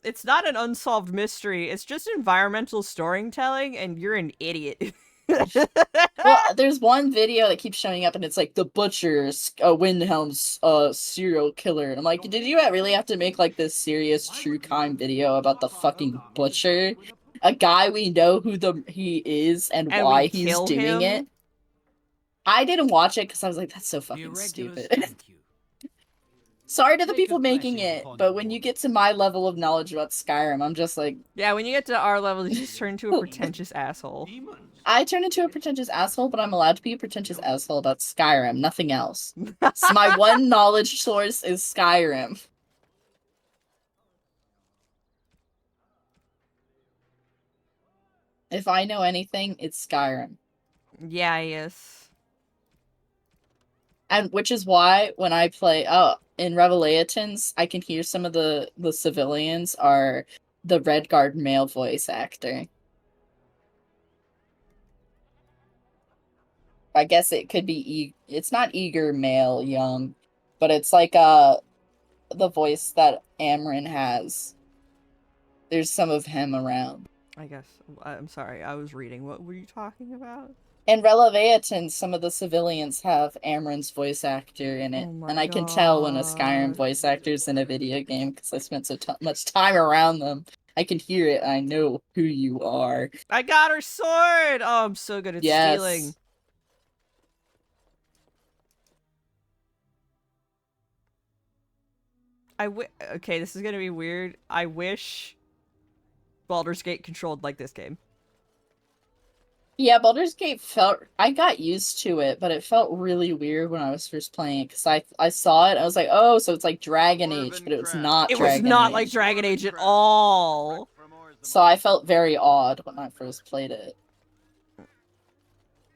it's not an unsolved mystery. It's just environmental storytelling, and you're an idiot. Well, there's one video that keeps showing up, and it's like the Butcher's Windhelm's serial killer. And I'm like, did you really have to make like this serious true crime video about the fucking Butcher? A guy we know who he is and why he's doing it. I didn't watch it because I was like, that's so fucking stupid. Sorry to the people making it, but when you get to my level of knowledge about Skyrim, I'm just like... Yeah, when you get to our level, you just turn into a pretentious asshole. I turn into a pretentious asshole, but I'm allowed to be a pretentious asshole about Skyrim, nothing else. So my one knowledge source is Skyrim. If I know anything, it's Skyrim. Yeah, yes. And which is why when I play in Revelations, I can hear some of the civilians are the Redguard male voice actor. I guess it could be it's not eager male young, but it's like the voice that Amryn has. There's some of him around. I guess. I'm sorry, I was reading. What were you talking about? In Releviathan, some of the civilians have Amren's voice actor in it. Oh my And I can tell when a Skyrim god. voice actor's in a video game because I spent so much time around them. I can hear it. I know who you are. I got her sword! Oh, I'm so good at stealing. Okay, this is gonna be weird. I wish Baldur's Gate controlled like this game. Yeah, Baldur's Gate I got used to it, but it felt really weird when I was first playing it because I saw it. I was like, oh, so it's like Dragon Age, but it was not. It was not like Dragon Age at all. So I felt very odd when I first played it.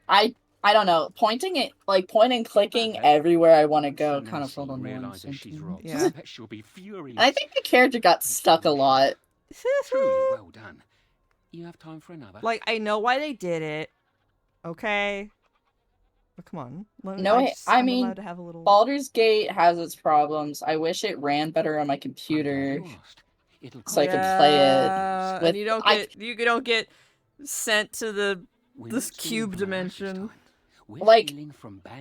I don't know, point and clicking everywhere I want to go kind of felt annoying. Yeah. She'll be furious. I think the character got stuck a lot. Truly well done. You have time for another? Like, I know why they did it. Okay. But come on. I I'm mean, allowed to have a little... Baldur's Gate has its problems. I wish it ran better on my computer so I could play it. And you don't get sent to this cube dimension. Like,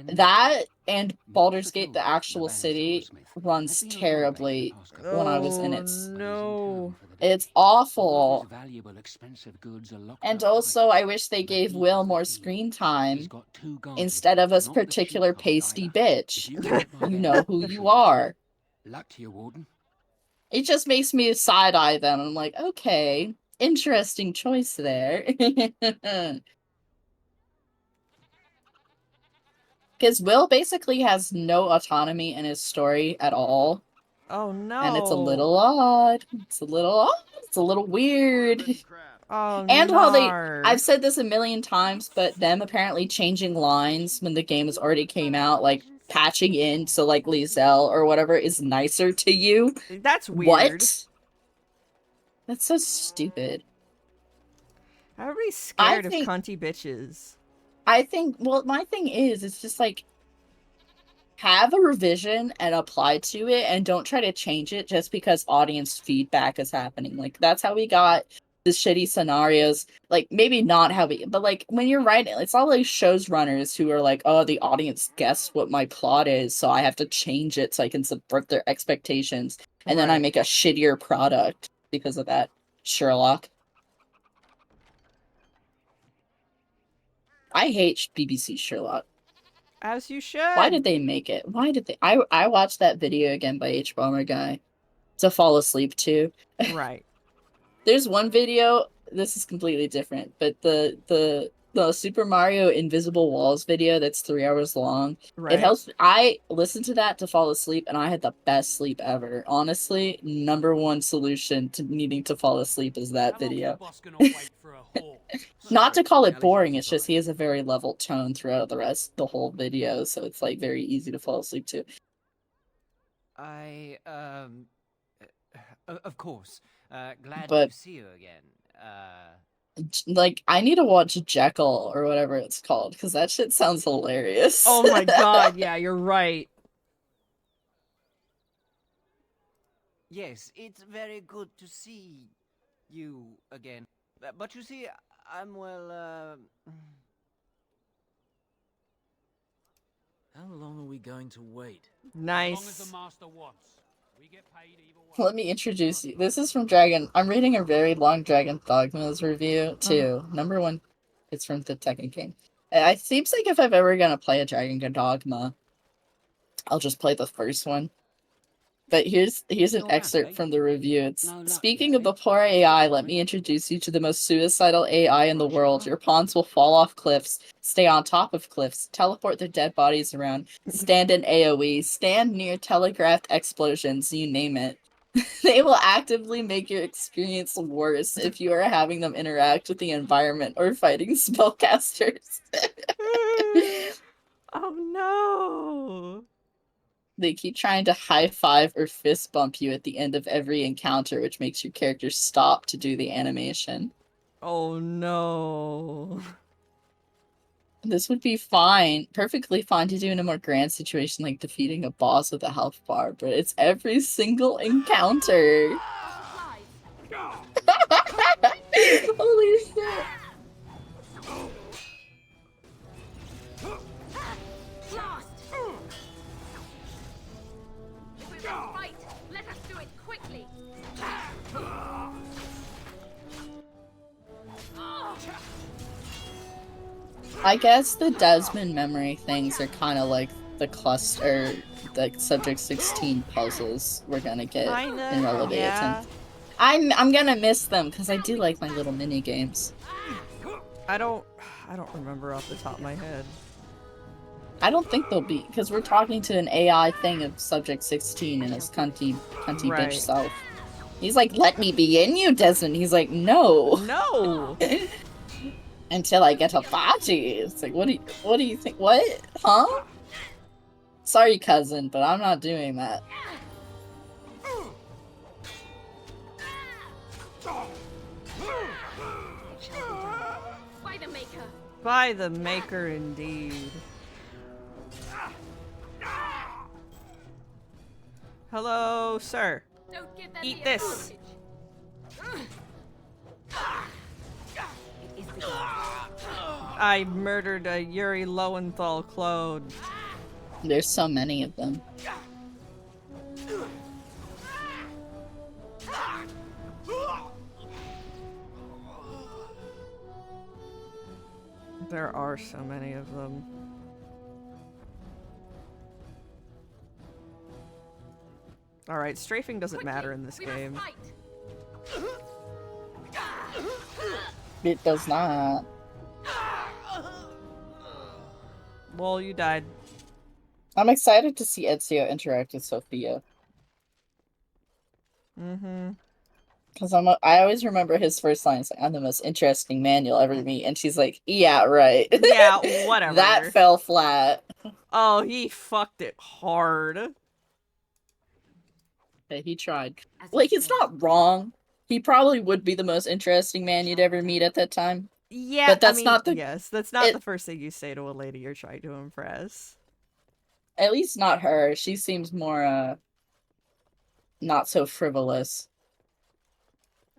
that and Baldur's Gate, the actual city, runs terribly when I was in it. No. It's awful. And also, I wish they gave Will more screen time instead of this particular pasty bitch. You know who you are. Luck to you, Warden. It just makes me side-eye them. I'm like, okay, interesting choice there. Because Will basically has no autonomy in his story at all. Oh no. And it's a little odd. It's a little weird. Oh, and while I've said this a million times, but them apparently changing lines when the game has already came out, like patching in so like Liesel or whatever is nicer to you. That's weird. What? That's so stupid. Everybody's scared of cunty bitches. I think, well, my thing is, it's just like, have a revision and apply to it and don't try to change it just because audience feedback is happening. Like, that's how we got the shitty scenarios. Like, maybe not how we, but like, when you're writing, it's all like shows runners who are like, oh, the audience guessed what my plot is, so I have to change it so I can subvert their expectations. And then I make a shittier product because of that. Sherlock. I hate BBC Sherlock. As you should. Why did they make it? Why did they? I watched that video again by H Bomber Guy to fall asleep to. Right. There's one video. This is completely different, but the Super Mario Invisible Walls video that's 3 hours long. Right. It helps. I listened to that to fall asleep, and I had the best sleep ever. Honestly, #1 solution to needing to fall asleep is that video. Not to call it boring, it's just he has a very level tone throughout the whole video, so it's like very easy to fall asleep to. Of course. Glad But- to see you again. Like, I need to watch Jekyll or whatever it's called, because that shit sounds hilarious. Oh my god, yeah, you're right. Yes, it's very good to see you again. But you see, I'm well, How long are we going to wait? Nice. As long as the master wants. We get paid either way. Let me introduce you. This is from Dragon. I'm reading a very long Dragon Dogma's review, too. #1. It's from the Tekken King. It seems like if I'm ever gonna play a Dragon Dogma, I'll just play the first one. But here's an excerpt from the review. It's, speaking of the poor AI, let me introduce you to the most suicidal AI in the world. Your pawns will fall off cliffs, stay on top of cliffs, teleport their dead bodies around, stand in AoE, stand near telegraphed explosions, you name it. They will actively make your experience worse if you are having them interact with the environment or fighting spellcasters. Oh no! They keep trying to high-five or fist bump you at the end of every encounter, which makes your character stop to do the animation. Oh no. This would be fine, perfectly fine to do in a more grand situation like defeating a boss with a health bar, but it's every single encounter. Holy shit. Blast! If we must fight, let us do it quickly. I guess the Desmond memory things are kind of like the cluster, the Subject 16 puzzles we're gonna get in Relevated. I'm gonna miss them because I do like my little mini games. I don't remember off the top of my head. I don't think they'll be, because we're talking to an AI thing of Subject 16 and his cunty Right. bitch self. He's like, let me be in you, Desmond. He's like, no. No. Until I get a body. It's like, what do you think? What? Huh? Sorry, cousin, but I'm not doing that. By the Maker. By the Maker, indeed. Hello, sir. Don't give them Eat the this. advantage. It is the I murdered a Yuri Lowenthal clone. There's so many of them. There are so many of them. Alright, strafing doesn't matter in this game. It does not. Well, you died. I'm excited to see Ezio interact with Sophia. Mm-hmm. Because I always remember his first line is like, I'm the most interesting man you'll ever meet. And she's like, yeah, right. Yeah, whatever. That fell flat. Oh, he fucked it hard. Okay, he tried. Like, it's not wrong. He probably would be the most interesting man you'd ever meet at that time. Yeah, but that's I mean, not the. yes, that's not the first thing you say to a lady you're trying to impress. At least not her. She seems more, not so frivolous.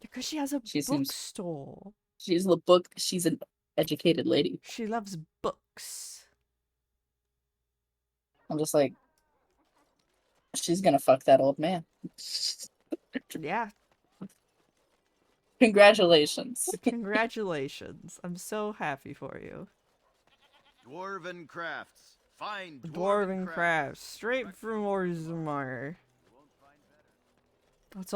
Because she has a bookstore. She's an educated lady. She loves books. I'm just like, she's gonna fuck that old man. Yeah. Congratulations. Congratulations. I'm so happy for you. Dwarven crafts. Fine Dwarven crafts. Straight from Orzammar. It's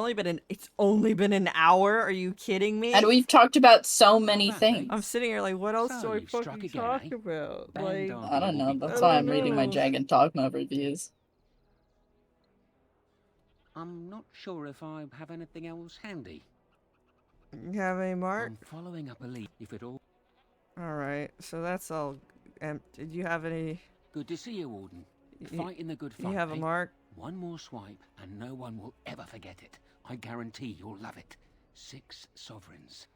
only been an hour? Are you kidding me? And we've talked about so many things. I'm sitting here like, what else So do I you've struck fucking again, talk eh? about? Band Like, on I don't know. will be That's I why don't I'm reading my know. Dragon Dogma reviews. I'm not sure if I have anything else handy. You have any mark? I'm following up a lead, if at all. Alright, so that's all. Did you have any? Good to see you, Warden. You- Fighting the good fight. You have a eh? mark? One more swipe, and no one will ever forget it. I guarantee you'll love it. 6 sovereigns.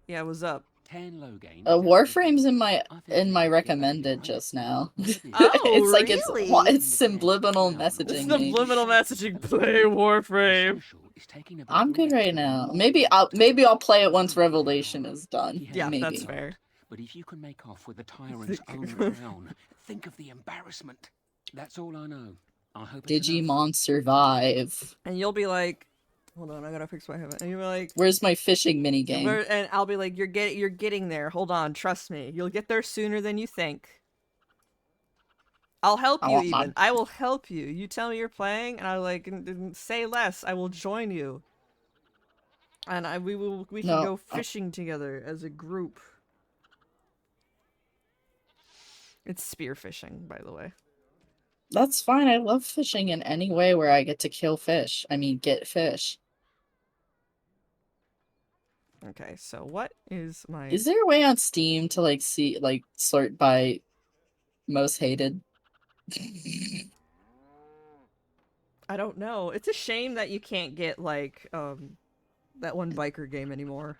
Yeah, what's up? 10 low gain. Warframe's in my recommended just now. Oh, it's like really? it's subliminal messaging. me. Subliminal messaging. Play Warframe. I'm good right now. Maybe I'll play it once Revelation is done. Yeah, maybe. that's fair. But if you can make off with the tyrant's own crown, think of the embarrassment. That's all I know. I hope it's enough. Digimon survive. And you'll be like, hold on, I gotta fix my head. And you'll be like, Where's my fishing minigame? and I'll be like, you're getting there. Hold on, trust me. You'll get there sooner than you think. I'll help you even. I will help you. You tell me you're playing, and I like say less. I will join you. And we can go fishing together as a group. It's spear fishing, by the way. That's fine. I love fishing in any way where I get to kill fish. I mean, get fish. Okay, so what is my... Is there a way on Steam to sort by most hated? I don't know. It's a shame that you can't get that one biker game anymore.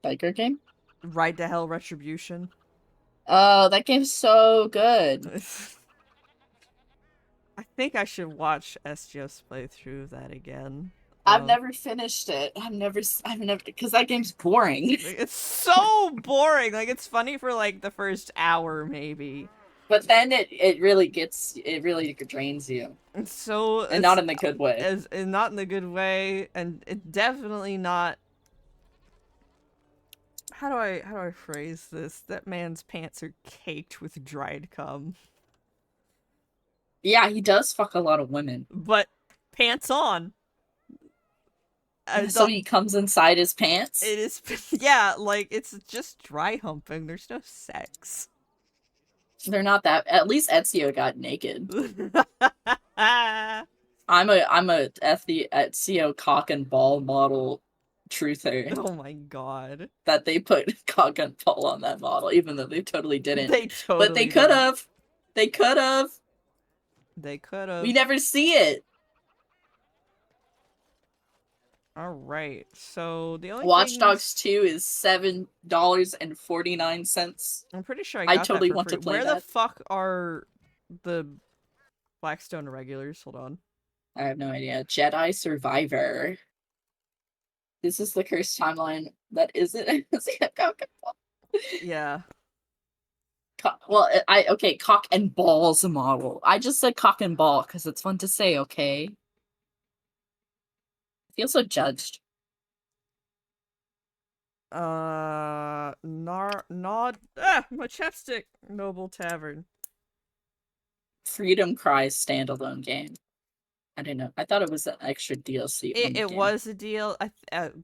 Biker game? Ride to Hell Retribution. Oh, that game's so good. I think I should watch SGS play through that again. I've never finished it. I've never, because that game's boring. It's so boring. Like, it's funny for like the first hour, maybe. But then it really drains you. It's so, and not in the good way. And not in the good way, and it's definitely not. How do I phrase this? That man's pants are caked with dried cum. Yeah, he does fuck a lot of women. But pants on. So he comes inside his pants? It is, yeah, like, it's just dry humping. There's no sex. They're not that. At least Ezio got naked. I'm a Ezio cock and ball model truther. Oh my god. That they put cock and ball on that model, even though they totally didn't. But they could have. They could have. They could have. We never see it. Alright, so the only Watch Dogs 2 is $7.49. I'm pretty sure I totally that for want free. to play Where that. the fuck are the Blackstone regulars? Hold on. I have no idea. Jedi Survivor. This is the cursed timeline that isn't Yeah. Okay, cock and balls model. I just said cock and ball because it's fun to say, okay? I feel so judged. My chapstick. Noble Tavern. Freedom Cries standalone game. I don't know. I thought it was an extra DLC. It was a deal.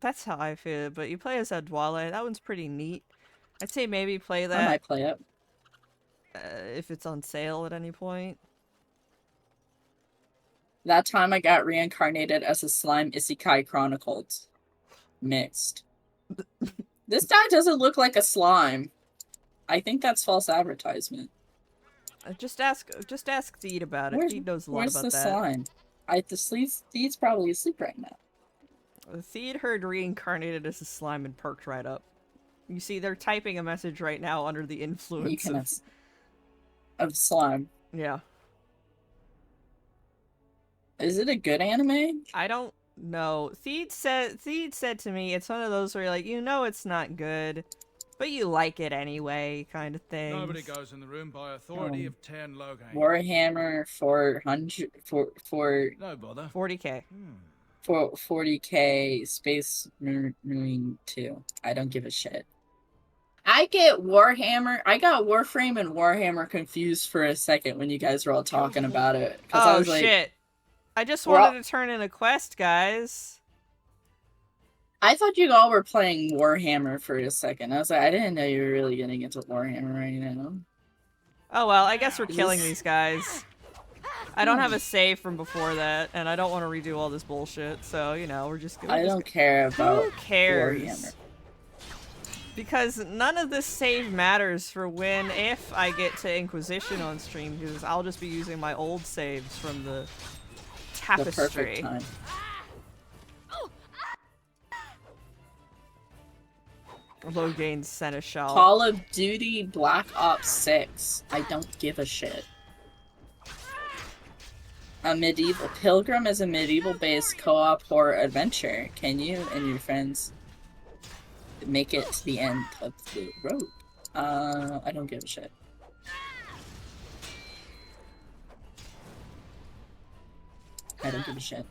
That's how I feel. But you play as Adwale. That one's pretty neat. I'd say maybe play that. I might play it. If it's on sale at any point. That time I got reincarnated as a slime Isekai Chronicled. Mixed. This guy doesn't look like a slime. I think that's false advertisement. Just ask Theed about it. Theed knows a lot about that. Where's the slime? Theed's probably asleep right now. Theed heard reincarnated as a slime and perked right up. You see, they're typing a message right now under the influence of slime. Yeah. Is it a good anime? I don't know. Theed said to me, it's one of those where you're like, you know it's not good, but you like it anyway, kind of thing. Nobody goes in the room by authority of 10 Logain. Warhammer 400 for No bother. 40k. For 40k Space Marine 2. I don't give a shit. I got Warframe and Warhammer confused for a second when you guys were all talking about it. Oh, I was like, shit. I just wanted to turn in a quest, guys. I thought you all were playing Warhammer for a second. I was like, I didn't know you were really getting into Warhammer right now. Oh well, I guess we're killing these guys. I don't have a save from before that, and I don't want to redo all this bullshit, so, you know, we're just gonna... I don't care about Who cares? Warhammer. Because none of this save matters for if I get to Inquisition on stream, because I'll just be using my old saves from the Tapestry. The perfect time. Logain Seneschal. Call of Duty Black Ops 6. I don't give a shit. A medieval Pilgrim is a medieval-based co-op horror adventure. Can you and your friends make it to the end of the road? I don't give a shit. I don't give a shit.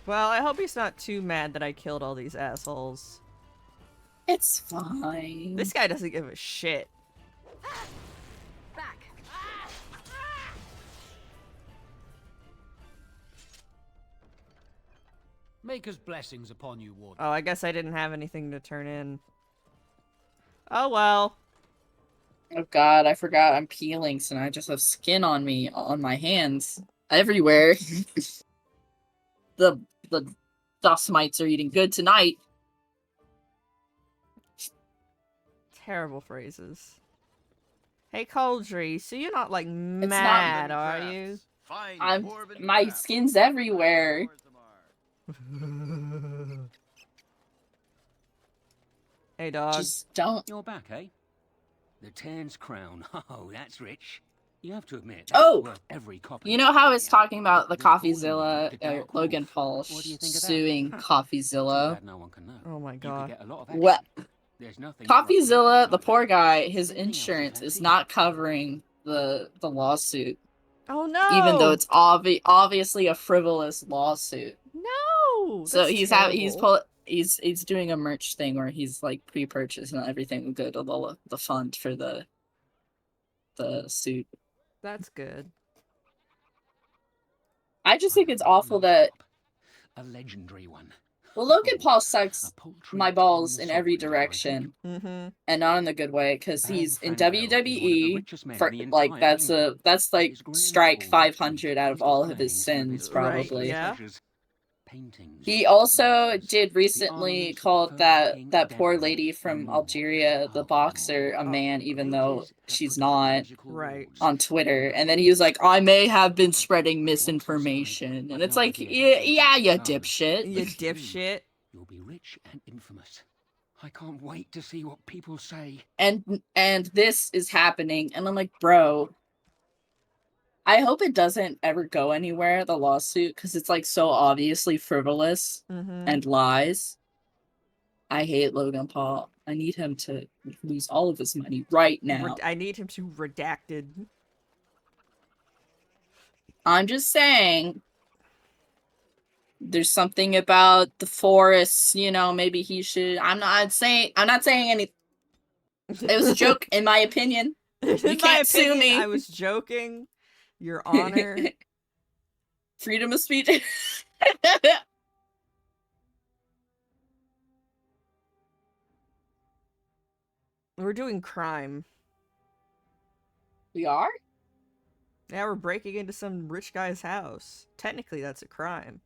Well, I hope he's not too mad that I killed all these assholes. It's fine. This guy doesn't give a shit. Back. Maker's blessings upon you, Warden. Oh, I guess I didn't have anything to turn in. Oh well. Oh god, I forgot I'm peeling, so now I just have skin on me, on my hands, everywhere. the dust mites are eating good tonight. Terrible phrases. Hey, Coldry, so you're not, like, mad, are you? My skin's everywhere. Hey, dog. Just don't. You're back, eh? The Turn's crown. Oh, that's rich. You have to admit. Oh, worth every copy. you know how it's talking about the CoffeeZilla, Logan Paul suing CoffeeZilla? No one can know. Oh my god. Well, There's nothing. CoffeeZilla, the poor guy, his insurance is not covering the lawsuit. Oh no! Even though it's obviously a frivolous lawsuit. No. So That's he's doing a merch thing where he's like pre-purchase and everything will go to the fund for the suit. That's good. I just think it's awful that a legendary one. Well, Logan Paul sucks my balls in every direction, and not in the good way, because he's in WWE. For like that's like strike 500 out of all of his sins, probably. Right, yeah. He also did recently called that poor lady from Algeria, the boxer, a man, even though she's not. Right. On Twitter, and then he was like, "I may have been spreading misinformation," and it's like, yeah, you dipshit. You dipshit. You'll be rich and infamous. I can't wait to see what people say. And this is happening, and I'm like, bro. I hope it doesn't ever go anywhere, the lawsuit, because it's like so obviously frivolous and lies. I hate Logan Paul. I need him to lose all of his money right now. I need him to redacted. I'm just saying, there's something about the forests, you know, maybe he should. I'm not saying anything. It was a joke, in my opinion. You can't sue me. I was joking. Your Honor. Freedom of speech. We're doing crime. We are? Yeah, we're breaking into some rich guy's house. Technically, that's a crime.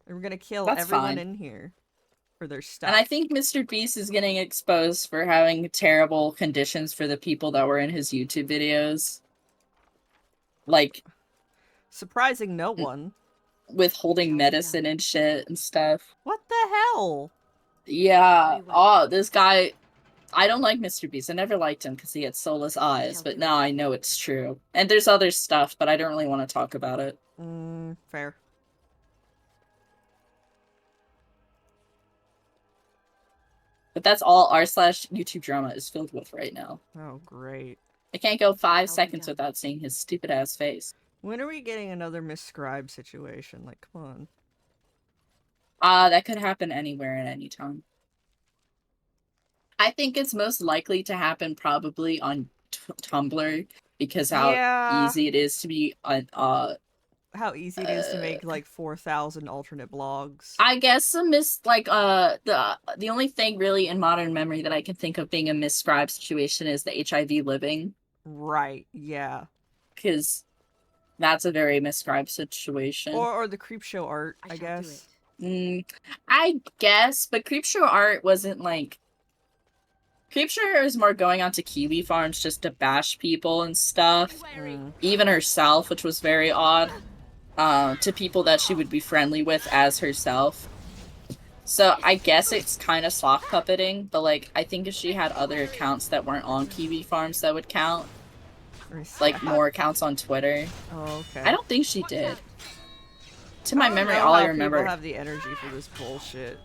And we're gonna kill everyone in here for their stuff. And I think Mr. Beast is getting exposed for having terrible conditions for the people that were in his YouTube videos. Like, surprising no one. Withholding medicine and shit and stuff. What the hell? Yeah. Oh, this guy. I don't like Mr. Beast. I never liked him because he had soulless eyes, but now I know it's true. And there's other stuff, but I don't really want to talk about it. Fair. But that's all r/YouTube drama is filled with right now. Oh, great. I can't go 5 seconds without seeing his stupid ass face. When are we getting another Miss Scribe situation? Like, come on. That could happen anywhere at any time. I think it's most likely to happen probably on Tumblr because how easy it is to be how easy it is to make like 4,000 alternate blogs. I guess the only thing really in modern memory that I can think of being a miscribed situation is the HIV living. Right, yeah. Because that's a very miscribed situation. Or the Creepshow art, I guess. I guess, but Creepshow art wasn't like... Creepshow is more going onto Kiwi farms just to bash people and stuff. Even herself, which was very odd. To people that she would be friendly with as herself. So I guess it's kind of soft puppeting, but like I think if she had other accounts that weren't on Kiwi farms, that would count. Like more accounts on Twitter. Oh, okay. I don't think she did. To my memory, all I remember. People have the energy for this bullshit.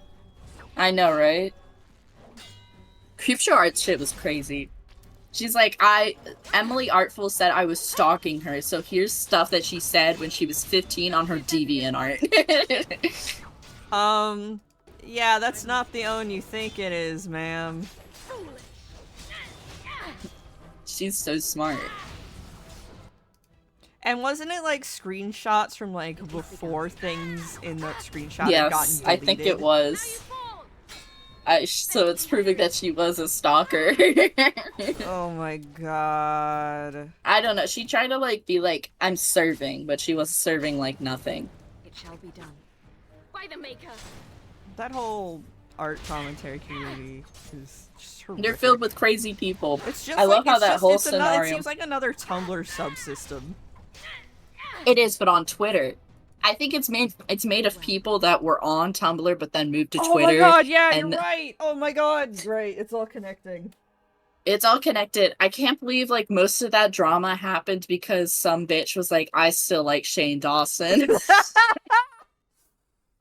I know, right? Creepshow art shit was crazy. She's like, Emily Artful said I was stalking her, so here's stuff that she said when she was 15 on her DeviantArt. Yeah, that's not the own you think it is, ma'am. She's so smart. And wasn't it like screenshots from like before things in the screenshot had gotten Yes, deleted? I think it was. So it's proving that she was a stalker. Oh my god. I don't know. She tried to like be like, I'm serving, but she was serving like nothing. It shall be done. By the Maker. That whole art commentary community is just horrific. They're filled with crazy people. It's just I love how it's that just- whole it scenario. seems like another Tumblr subsystem. It is, but on Twitter. I think it's made of people that were on Tumblr but then moved to Twitter. Oh my god, yeah, and you're right! Oh my god, great, it's all connecting. It's all connected. I can't believe like most of that drama happened because some bitch was like, I still like Shane Dawson.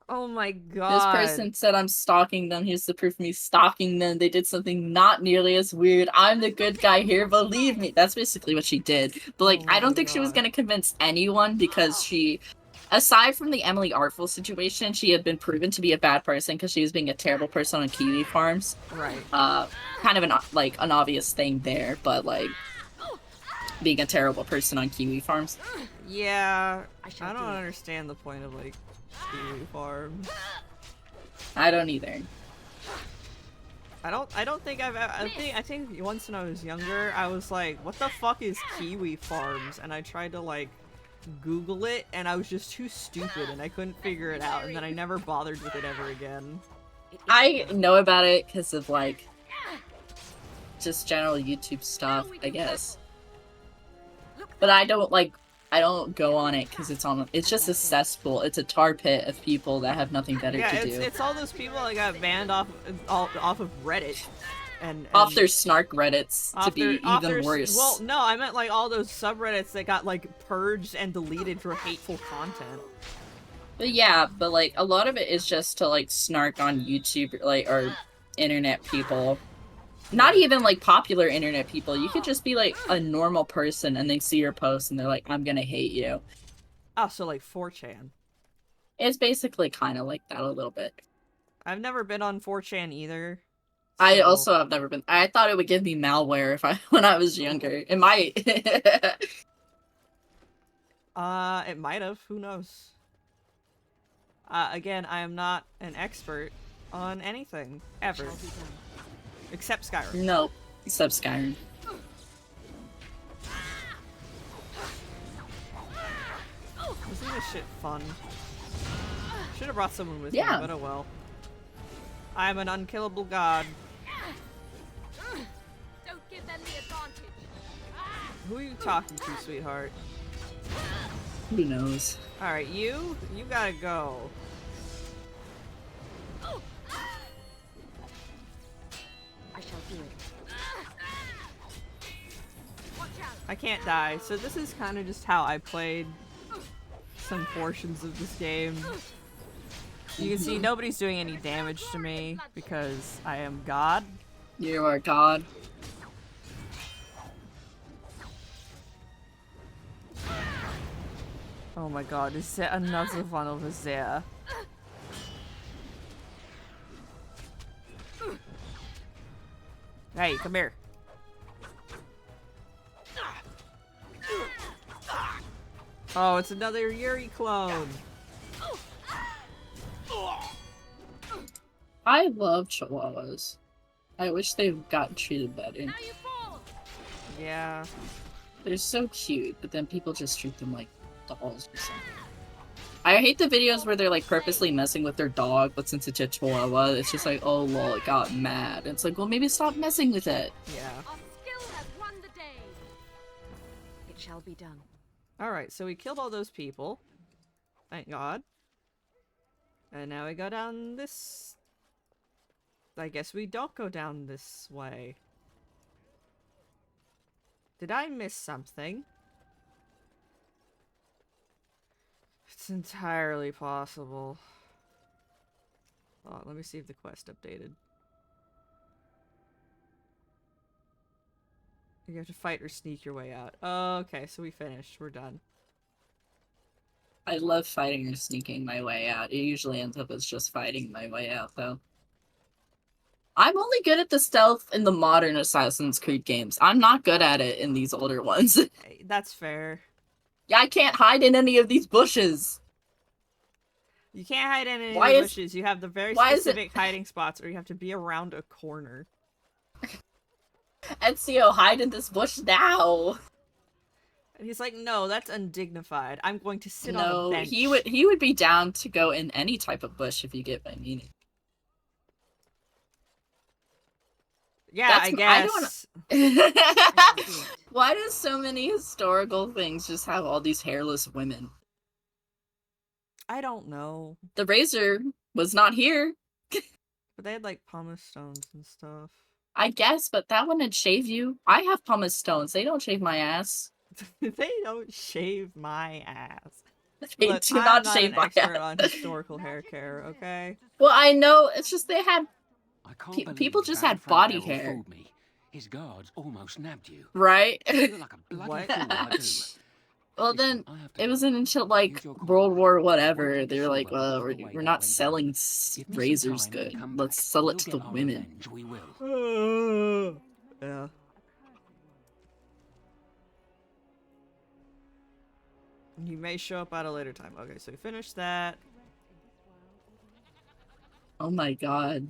Oh my god. This person said I'm stalking them. Here's the proof of me stalking them. They did something not nearly as weird. I'm the good guy here, believe me. That's basically what she did. But like, I don't think she was gonna convince anyone because she, aside from the Emily Artful situation, she had been proven to be a bad person because she was being a terrible person on Kiwi Farms. Right. Kind of an obvious thing there, but like being a terrible person on Kiwi Farms. Yeah, I don't understand the point of like Kiwi Farms. I don't either. I don't think I think once when I was younger, I was like, what the fuck is Kiwi Farms? And I tried to like Google it, and I was just too stupid, and I couldn't figure it out, and then I never bothered with it ever again. I know about it because of like just general YouTube stuff, I guess. But I don't go on it because it's just a cesspool. It's a tar pit of people that have nothing better to do. It's all those people that got banned off of Reddit. And off their snark Reddits to be even worse. Well, no, I meant like all those subreddits that got like purged and deleted for hateful content. But yeah, but like a lot of it is just to like snark on YouTube, like, or internet people. Not even like popular internet people. You could just be like a normal person and they see your post and they're like, I'm gonna hate you. Oh, so like 4chan. It's basically kind of like that a little bit. I've never been on 4chan either. So... I also have never been. I thought it would give me malware when I was younger. It might. It might have. Who knows? Again, I am not an expert on anything ever. Except Skyrim. Nope. Except Skyrim. Isn't this shit fun? Should have brought someone with me, but oh well. I'm an unkillable god. Don't give them the advantage. Who are you talking to, sweetheart? Who knows? Alright, you gotta go. I shall do it. I can't die, so this is kind of just how I played some portions of this game. You can see nobody's doing any damage to me because I am God. You are God. Oh my god, is there another one over there? Hey, come here. Oh, it's another Yuri clone. I love chihuahuas. I wish they got treated better. Yeah. They're so cute, but then people just treat them like dolls or something. I hate the videos where they're like purposely messing with their dog, but since it's a chihuahua, it's just like, oh lol, it got mad. It's like, well, maybe stop messing with it. Yeah. Our skill has won the day. It shall be done. Alright, so we killed all those people. Thank God. And now we go down this... I guess we don't go down this way. Did I miss something? It's entirely possible. Oh, let me see if the quest updated. You have to fight or sneak your way out. Oh, okay, so we finished. We're done. I love fighting or sneaking my way out. It usually ends up as just fighting my way out, though. I'm only good at the stealth in the modern Assassin's Creed games. I'm not good at it in these older ones. That's fair. Yeah, I can't hide in any of these bushes. You can't hide in any bushes. You have the very specific hiding spots, or you have to be around a corner. Ezio, hide in this bush now. And he's like, no, that's undignified. I'm going to sit on a bench. he would be down to go in any type of bush if you get my meaning. Yeah, I guess. Why do so many historical things just have all these hairless women? I don't know. The razor was not here. But they had like pumice stones and stuff. I guess, but that wouldn't shave you. I have pumice stones. They don't shave my ass. They don't shave my ass. They Look, do I'm not not shave an my expert ass. on historical hair care, okay? Well, I know. It's just they had I can't believe people just Van had Frank body Merrill hair, fooled me. His guards almost nabbed you. right? I feel like a bloody What? fool, I do. Well, then I have to it go. wasn't until like Here's your call. World War I won't whatever give they you were like, silver well, before the way we're that not went selling down. Give me some razors time and good. come Let's back. sell We'll it to get the our women. revenge, we will. Yeah. He may show up at a later time. Okay, so we finished that. Oh my god.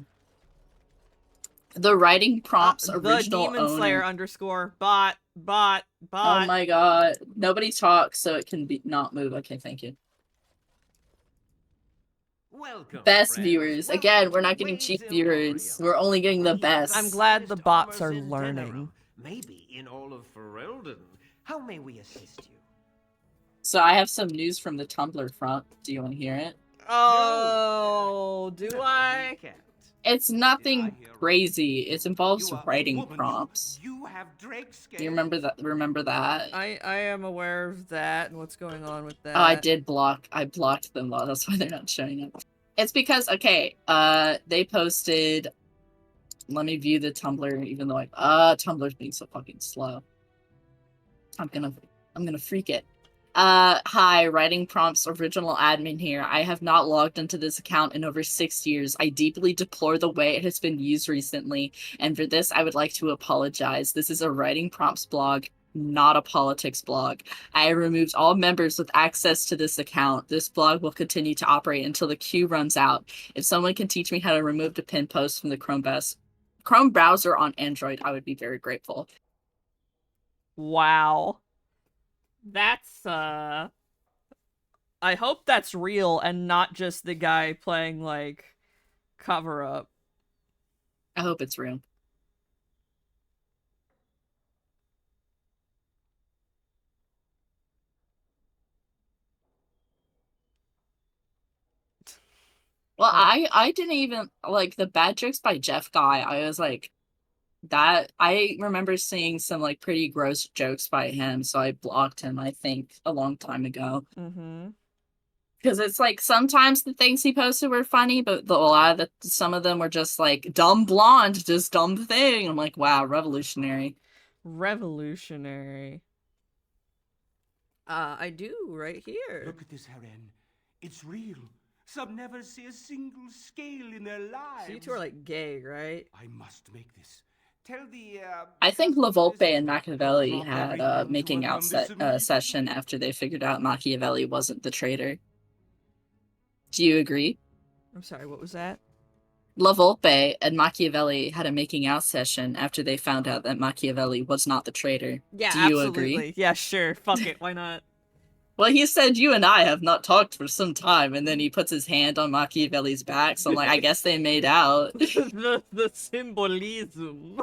The writing prompts The original Demon Slayer owner. _ bot. Oh my god. Nobody talks so it can be not move. Okay, thank you. Welcome, Best friends. viewers. Welcome Again, we're to not getting Wayne's cheap viewers. We're only getting the best. I'm glad the bots are in learning. Denerim, maybe in all of Ferelden. How may we assist you? So I have some news from the Tumblr front. Do you want to hear it? Oh, do I? It's nothing crazy. It involves writing prompts. You have Drake's scale. Do you remember that? I am aware of that and what's going on with that. Oh, I blocked them though. That's why they're not showing up. It's because okay, they posted. Let me view the Tumblr, even though Tumblr's being so fucking slow. I'm gonna freak it. Hi, writing prompts original admin here. I have not logged into this account in over 6 years. I deeply deplore the way it has been used recently, and for this I would like to apologize. This is a writing prompts blog, not a politics blog. I removed all members with access to this account. This blog will continue to operate until the queue runs out. If someone can teach me how to remove the pin post from the Chrome browser on Android, I would be very grateful. Wow. That's, I hope that's real and not just the guy playing, like, cover-up. I hope it's real. Well, I didn't even, like, the bad jokes by Jeff guy, I was like, that, I remember seeing some, like, pretty gross jokes by him, so I blocked him, I think, a long time ago. Mm-hmm. Because it's like, sometimes the things he posted were funny, but some of them were just like, dumb blonde, just dumb thing. I'm like, wow, revolutionary. Revolutionary. I do, right here. Look at this, Haren. It's real. Some never see a single scale in their lives. So you two are, like, gay, right? I must make this. Tell the, I think LaVolpe and Machiavelli had a making out session after they figured out Machiavelli wasn't the traitor. Do you agree? I'm sorry, what was that? LaVolpe and Machiavelli had a making out session after they found out that Machiavelli was not the traitor. Yeah, Do you absolutely. agree? Yeah, sure. Fuck it. Why not? Well, he said, you and I have not talked for some time, and then he puts his hand on Machiavelli's back, so I'm like, I guess they made out. the symbolism.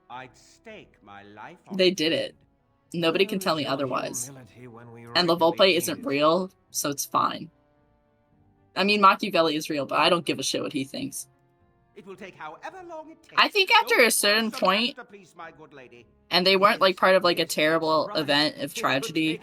I'd stake my life on They did it. Nobody can tell me otherwise. And LaVolpe isn't real, so it's fine. I mean, Machiavelli is real, but I don't give a shit what he thinks. It will take however long it takes. I think after a certain point, my good lady. and they weren't like part of like a terrible event of tragedy,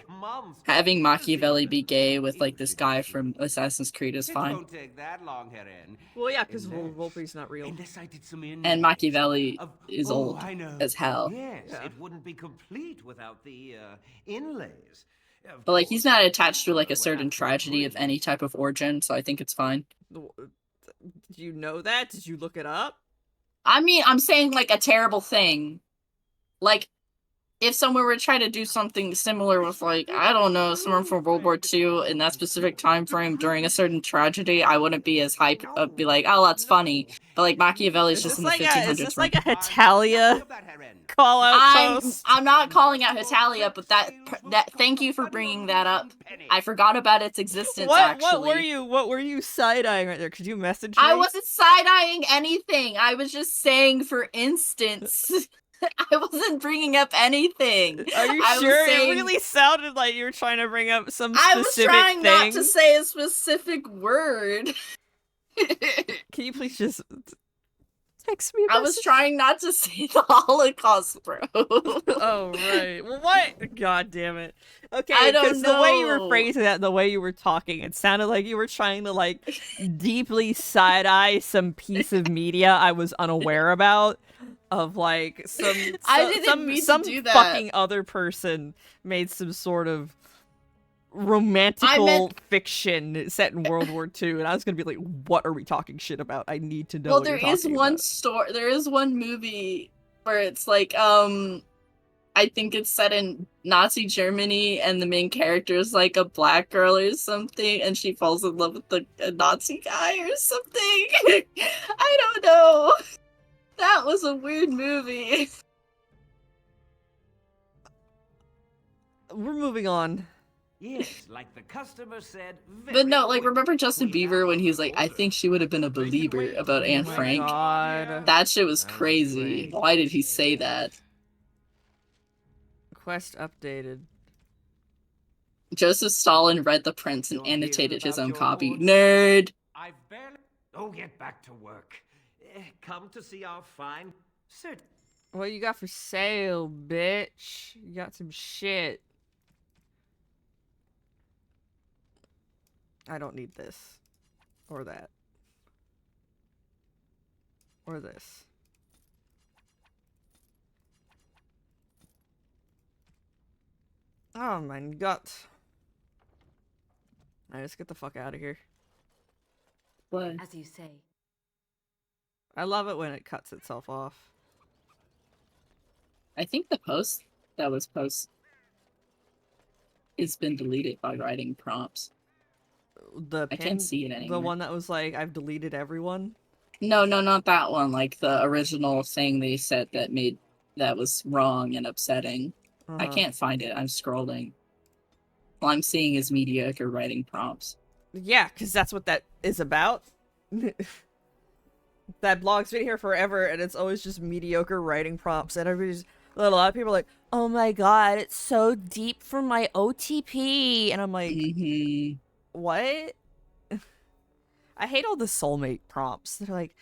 having Machiavelli be gay with like this guy from Assassin's Creed is fine. Won't take that long, Haren. Well, yeah, because Volpe's not real. Unless I did some And Machiavelli is Oh, old I know. as hell. Yes, Yeah. it wouldn't be complete without the inlays. But like he's not attached to like a certain tragedy of any type of origin, so I think it's fine. Do you know that? Did you look it up? I mean, I'm saying like a terrible thing. Like, if someone were trying to do something similar with, like, I don't know, someone from World War II in that specific time frame during a certain tragedy, I wouldn't be as hyped up, be like, oh, that's funny. But, like, Machiavelli's just in the 1500s. Is this like a Hitalia call out post? I'm not calling out Hitalia, but that thank you for bringing that up. I forgot about its existence, actually. What were you side-eyeing right there? Could you message me? I wasn't side-eyeing anything. I was just saying, for instance... I wasn't bringing up anything. Are you sure? It really sounded like you were trying to bring up some specific thing. I was trying not to say a specific word. Can you please just text me? I was trying not to say the Holocaust, bro. Oh right. Well, what? God damn it. Okay, I don't because the way you were know. phrasing that, the way you were talking, it sounded like you were trying to like deeply side eye some piece of media I was unaware about. Of like I didn't mean to some do that. fucking other person made some sort of romantical fiction set in World War II, and I was gonna be like, "What are we talking shit about? I need to know." Well, what there you're is talking one about. story. There is one movie where it's like, I think it's set in Nazi Germany, and the main character is like a black girl or something, and she falls in love with a Nazi guy or something. I don't know. That was a weird movie. We're moving on. Yes, like the customer said. But no, like, remember Justin Bieber when he's like, I think she would have been a believer about Anne Oh my Frank? God. That shit was crazy. Why did he say that? Quest updated. Joseph Stalin read the prints and annotated his own copy. Nerd! I've barely. Oh, get back to work. Come to see our fine. Sit. What you got for sale, bitch? You got some shit. I don't need this. Or that. Or this. Oh my god. Alright, let's get the fuck out of here. What? As you say. I love it when it cuts itself off. I think the post that was posted has been deleted by writing prompts. I can't see it anymore. The one that was like, I've deleted everyone? No, not that one. Like the original thing they said that was wrong and upsetting. I can't find it. I'm scrolling. All I'm seeing is mediocre writing prompts. Yeah, because that's what that is about. That blog's been here forever, and it's always just mediocre writing prompts. And a lot of people are like, oh my god, it's so deep for my OTP. And I'm like, what? I hate all the soulmate prompts. They're like,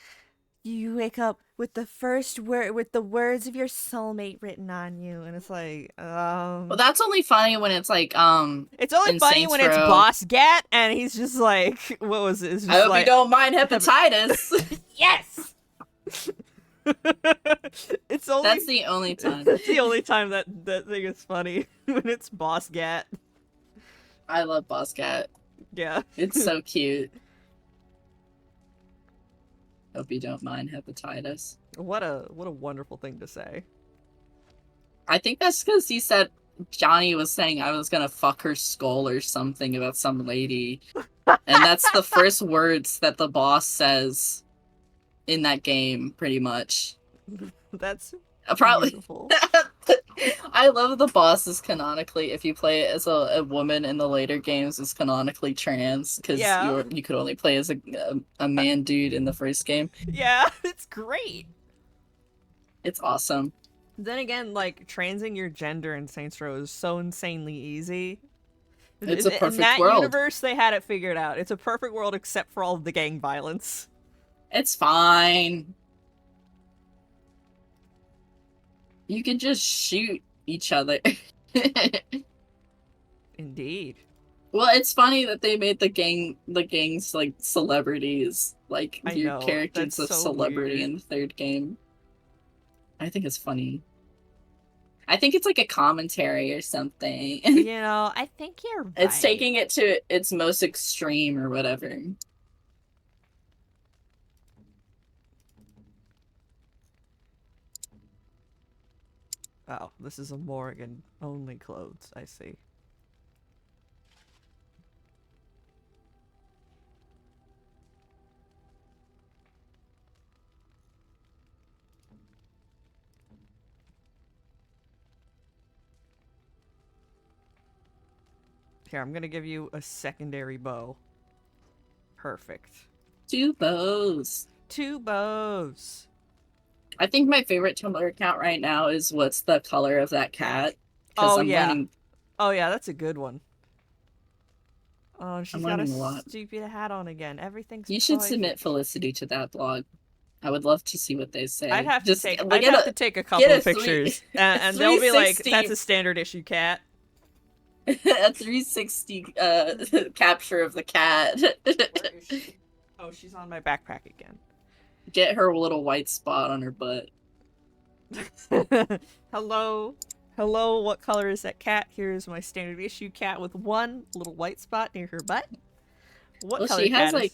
you wake up with the first word, with the words of your soulmate written on you. And it's like, Well, that's only funny when it's like, it's only in funny Saints when it's Row. Boss Gat, and he's just like, what was it? It's just I hope like, you don't mind hepatitis. Yes! It's only That's the only time. That's the only time that thing is funny, when it's Boss Gat. I love Boss Cat. Yeah. It's so cute. Hope you don't mind hepatitis. What a wonderful thing to say. I think that's because he said Johnny was saying I was gonna fuck her skull or something about some lady. And that's the first words that the boss says in that game, pretty much. That's probably beautiful. I love the bosses canonically. If you play it as a woman in the later games, is canonically trans because Yeah. you could only play as a man dude in the first game. Yeah, it's great. It's awesome. Then again, like, transing your gender in Saints Row is so insanely easy. It's a perfect in that world. universe, they had it figured out. It's a perfect world except for all of the gang violence. It's fine. You can just shoot each other. Indeed. Well, it's funny that they made the gangs like celebrities, like I your know, characters that's of so celebrity weird. in the third game. I think it's funny. I think it's like a commentary or something. You know, I think you're right. It's taking it to its most extreme or whatever. Oh, this is a Morrigan only clothes, I see. Here, I'm gonna give you a secondary bow. Perfect. 2 bows. 2 bows. I think my favorite Tumblr account right now is what's the color of that cat. 'Cause Oh, I'm yeah. learning- Oh, yeah, that's a good one. Oh, she's I'm got a learning a lot. stupid hat on again. Everything's You should perfect. submit Felicity to that blog. I would love to see what they say. I'd have Just to take. look I'd at have to take a couple of pictures, and they'll be like, 360 "That's a standard issue cat." a 360 capture of the cat. Where is she? Oh, she's on my backpack again. Get her little white spot on her butt. Hello. Hello, what color is that cat? Here's my standard issue cat with one little white spot near her butt. What Well, color she has cat like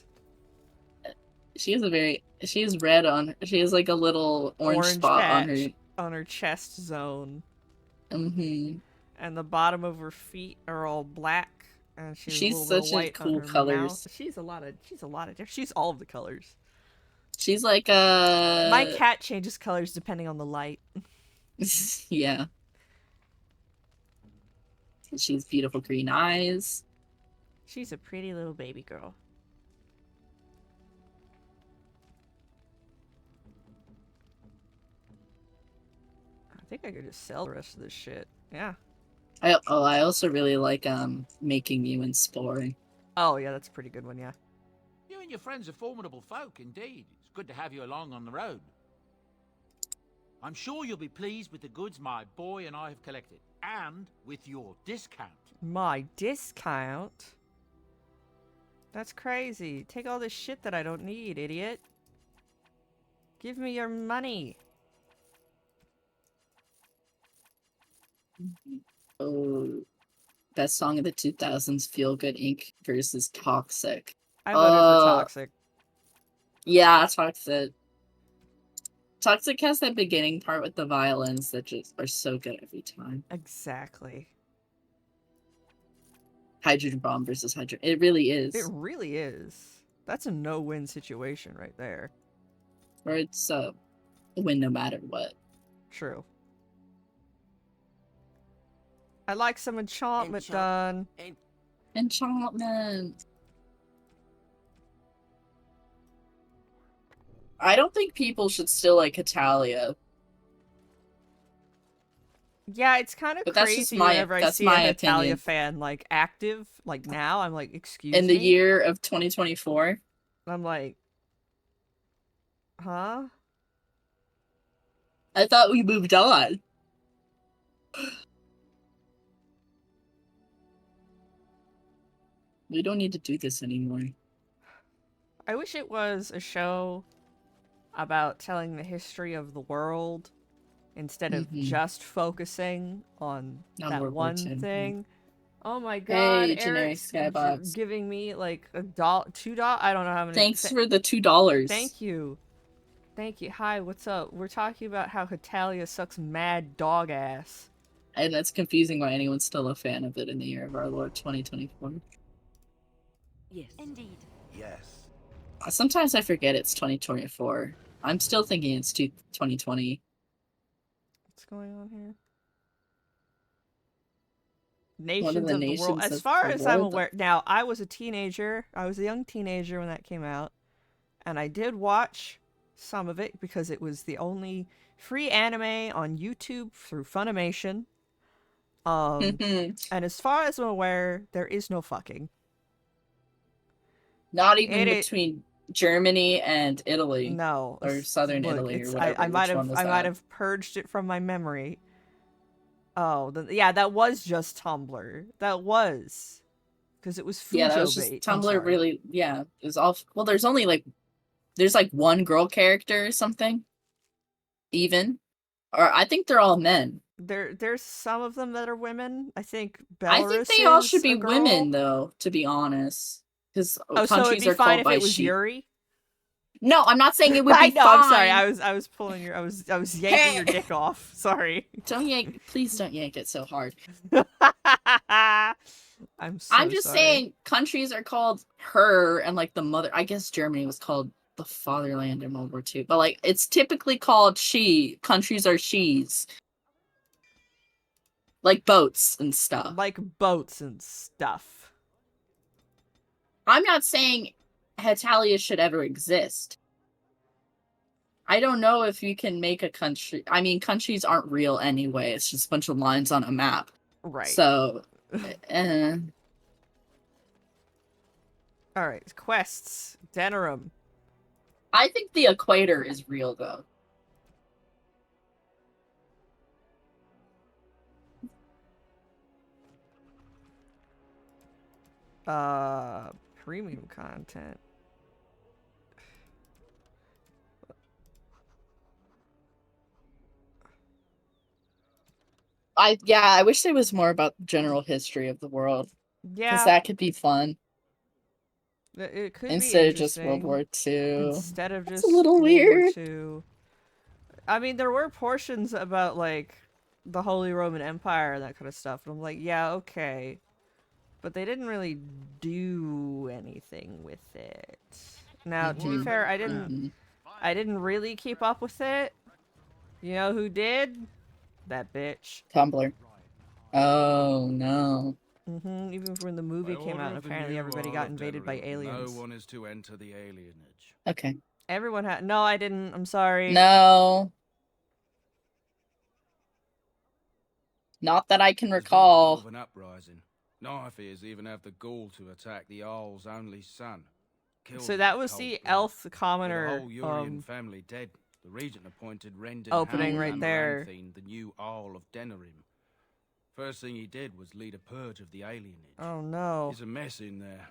is? she has red on. She has like a little orange spot patch on her chest zone. Mm-hmm. And the bottom of her feet are all black. And she's a little such white cool on her colors. mouth. She's all of the colors. She's like My cat changes colors depending on the light. yeah. She's beautiful green eyes. She's a pretty little baby girl. I think I could just sell the rest of this shit. Yeah. I also really like making you and Spore. Oh yeah, that's a pretty good one, yeah. You and your friends are formidable folk, indeed. It's good to have you along on the road. I'm sure you'll be pleased with the goods my boy and I have collected, and with your discount. My discount? That's crazy. Take all this shit that I don't need, idiot. Give me your money. Oh, best song of the 2000s, Feel Good Inc. versus Toxic. I voted for Toxic. Yeah, Toxic. Toxic has that beginning part with the violins that just are so good every time. Exactly. Hydrogen bomb versus hydrogen. It really is. It really is. That's a no-win situation right there. Or it's a win no matter what. True. I'd like some enchantment done. Enchantment. I don't think people should still like Hetalia. Yeah, it's kind of But that's just crazy my- whenever I that's see my a Natalia opinion. fan like active, like now. I'm like, excuse In me. the year of 2024. I'm like, huh? I thought we moved on. We don't need to do this anymore. I wish it was a show about telling the history of the world instead of Mhm. just focusing on On that World War one II. thing. Oh my god, Hey, generic Eric's skybox. giving me like $1, $2. I don't know how many. Thanks for the $2. Thank you. Thank you. Hi, what's up? We're talking about how Hetalia sucks mad dog ass. And that's confusing why anyone's still a fan of it in the year of our Lord 2024. Yes. Indeed. Yes. Sometimes I forget it's 2024. I'm still thinking it's 2020. What's going on here? One Nations of of the the world. nations As of far the as I'm world. aware, now I was a teenager. I was a young teenager when that came out, and I did watch some of it because it was the only free anime on YouTube through Funimation. And as far as I'm aware, there is no fucking. Not even It- between Germany and Italy. No, Or southern look, Italy or it's- whatever. I might Which one have was I that? might have purged it from my memory. Oh, yeah, that was just Tumblr. That was because it was Fujo Yeah, that was just bait. I'm Tumblr sorry. really, yeah. It was all, well, there's like one girl character or something. Even. Or I think they're all men. There's some of them that are women. I think Belarus I think they all is should be a girl. women, though, to be honest. Because Oh, so it'd countries be are fine called if by it was she. Yuri. No, I'm not saying it would be I know. fine. I'm sorry. I was pulling your. I was yanking your dick off. Sorry. Don't yank. Please don't yank it so hard. I'm just sorry. saying countries are called her and like the mother. I guess Germany was called the fatherland in World War II, but like it's typically called she. Countries are she's. Like boats and stuff. Like boats and stuff. I'm not saying Hetalia should ever exist. I don't know if you can make a country. I mean, countries aren't real anyway. It's just a bunch of lines on a map. Right. So, All right, quests. Denerim. I think the equator is real, though. Premium content. I wish there was more about the general history of the world. Because Yeah. that could be fun. It could Instead be of just World War II. Instead of That's just a little World weird. War II. I mean, there were portions about, like, the Holy Roman Empire and that kind of stuff. And I'm like, yeah, okay. But they didn't really do anything with it. Now, to be fair, I didn't really keep up with it. You know who did? That bitch. Tumblr. Oh, no. Even when the movie came out, apparently everybody got invaded by aliens. No one is to enter the alienage. Okay. Everyone had. No, I didn't. I'm sorry. No. Not that I can recall. Of an uprising. Knifeears even have the gall to attack the Jarl's only son. So that was the elf commoner. The whole Urian family dead. The regent appointed Rendon opening right there. The new Jarl of Denerim. First thing he did was lead a purge of the alienage. Oh no. There's a mess in there.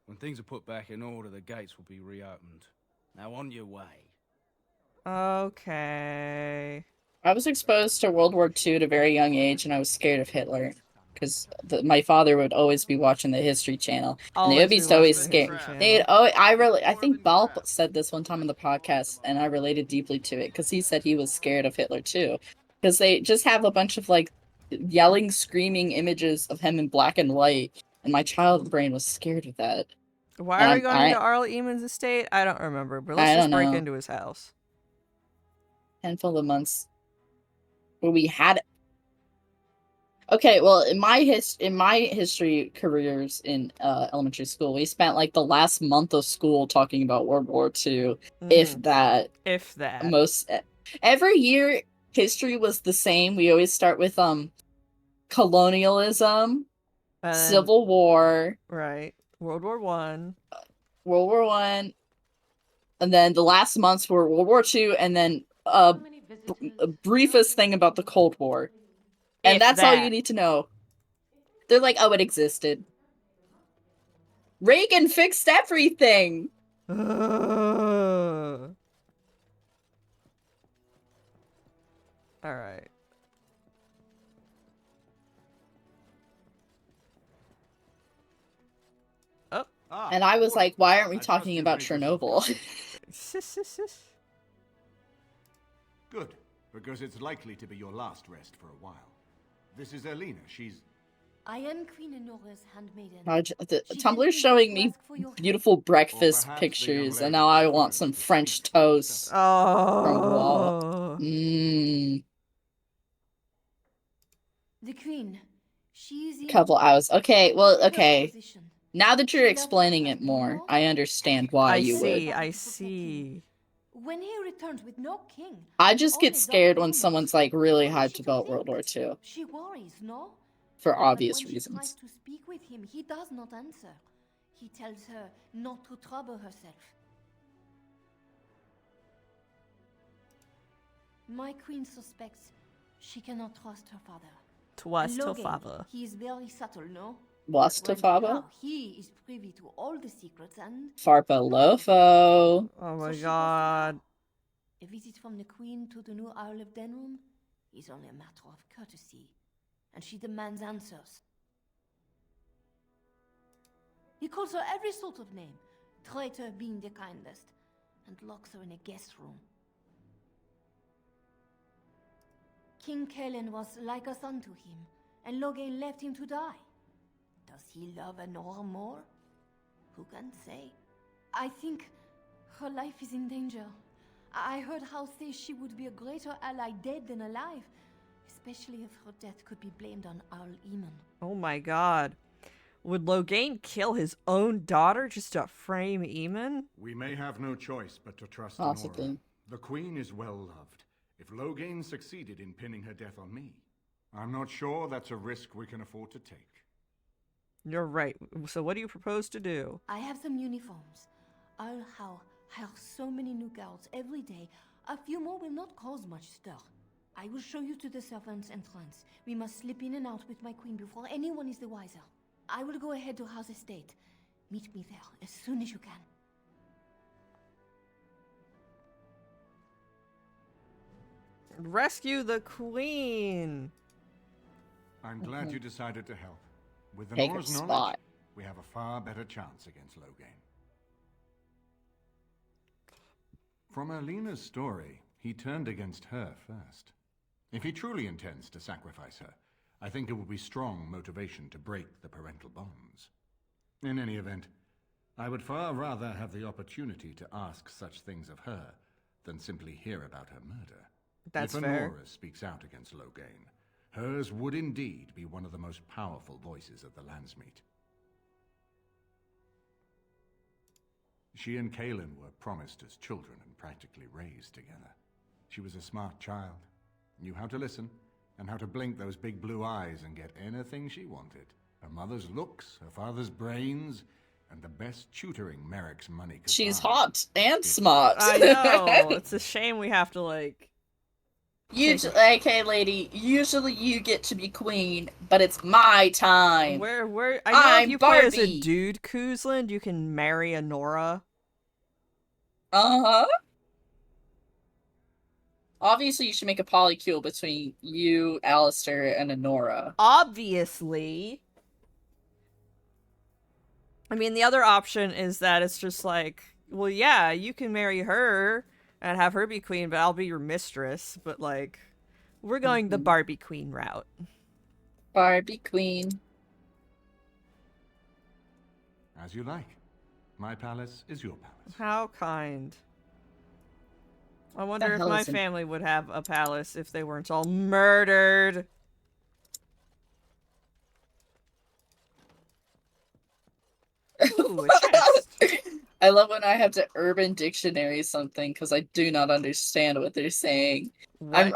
When things are put back in order, the gates will be reopened. Now on your way. Okay. I was exposed to World War II at a very young age, and I was scared of Hitler. Because my father would always be watching the History Channel, and they would be always scared. I think Bal said this one time in the podcast, and I related deeply to it because he said he was scared of Hitler too, because they just have a bunch of like yelling, screaming images of him in black and white, and my child brain was scared of that. Why are we going into Arl Eamon's estate? I don't remember, but let's just break into his house. Handful of months where we had. Okay, well, in my history careers in elementary school, we spent like the last month of school talking about World War II, if that. If that. Every year, history was the same. We always start with colonialism, Civil War, right? World War I, World War I, and then the last months were World War II, and then briefest thing about the Cold War. And that's all you need to know. They're like, oh, it existed. Reagan fixed everything. All right. Oh. And I was like, why aren't we talking about Chernobyl? Good, because it's likely to be your last rest for a while. This is Elena. She's... I am Queen Enora's handmaiden. Tumblr's showing me beautiful breakfast pictures, and now I want some French toast. Oh. The Queen. She's in couple hours. Okay, well, okay. Now that you're explaining it more, I understand why you would. I see. When he returns with no king, I just get scared when someone's like really hyped about World War II. She worries, no? For obvious But when reasons. she tries to speak with him, he does not answer. He tells her not to trouble herself. My queen suspects she cannot trust her father. Trust her Logan, father. He is very subtle, no? Was to father? He is privy to all the secrets and... Farpa Lofo. Oh my god. A visit from the Queen to the new Isle of Denerim is only a matter of courtesy, and she demands answers. He calls her every sort of name, traitor being the kindest, and locks her in a guest room. King Kellen was like a son to him, and Logain left him to die. Does he love Enora more? Who can say? I think her life is in danger. I heard Hal say she would be a greater ally dead than alive, especially if her death could be blamed on Arl Eamon. Oh my god. Would Logain kill his own daughter just to frame Eamon? We may have no choice but to trust Possibly. Enora. The Queen is well loved. If Logain succeeded in pinning her death on me, I'm not sure that's a risk we can afford to take. You're right. So what do you propose to do? I have some uniforms. I'll hire so many new girls every day. A few more will not cause much stir. I will show you to the servants' entrance. We must slip in and out with my queen before anyone is the wiser. I will go ahead to House Estate. Meet me there as soon as you can. Rescue the queen! I'm glad you decided to help. With Take Anora's her knowledge, spot. we have a far better chance against Logain. From Erlena's story, he turned against her first. If he truly intends to sacrifice her, I think it will be strong motivation to break the parental bonds. In any event, I would far rather have the opportunity to ask such things of her than simply hear about her murder. That's if fair. Anora speaks out against Logain, hers would indeed be one of the most powerful voices of the Landsmeet. She and Kaelin were promised as children and practically raised together. She was a smart child, knew how to listen, and how to blink those big blue eyes and get anything she wanted. Her mother's looks, her father's brains, and the best tutoring Merrick's money could She's buy. hot and smart. I know. It's a shame we have to, like... Usually, okay, lady, usually you get to be queen, but it's my time. I know I'm if you play as a Barbie. dude, Kuzland, you can marry a Nora. Uh-huh. Obviously, you should make a polycule between you, Alistair, and Anora. Obviously. I mean, the other option is that it's just like, well, yeah, you can marry her and have her be queen, but I'll be your mistress. But, like, we're going the Barbie queen route. Barbie queen. As you like. My palace is your palace. How kind. I wonder if hell my is family would have a palace if they weren't all murdered. Ooh, a chest. I love when I have to Urban Dictionary something because I do not understand what they're saying. What?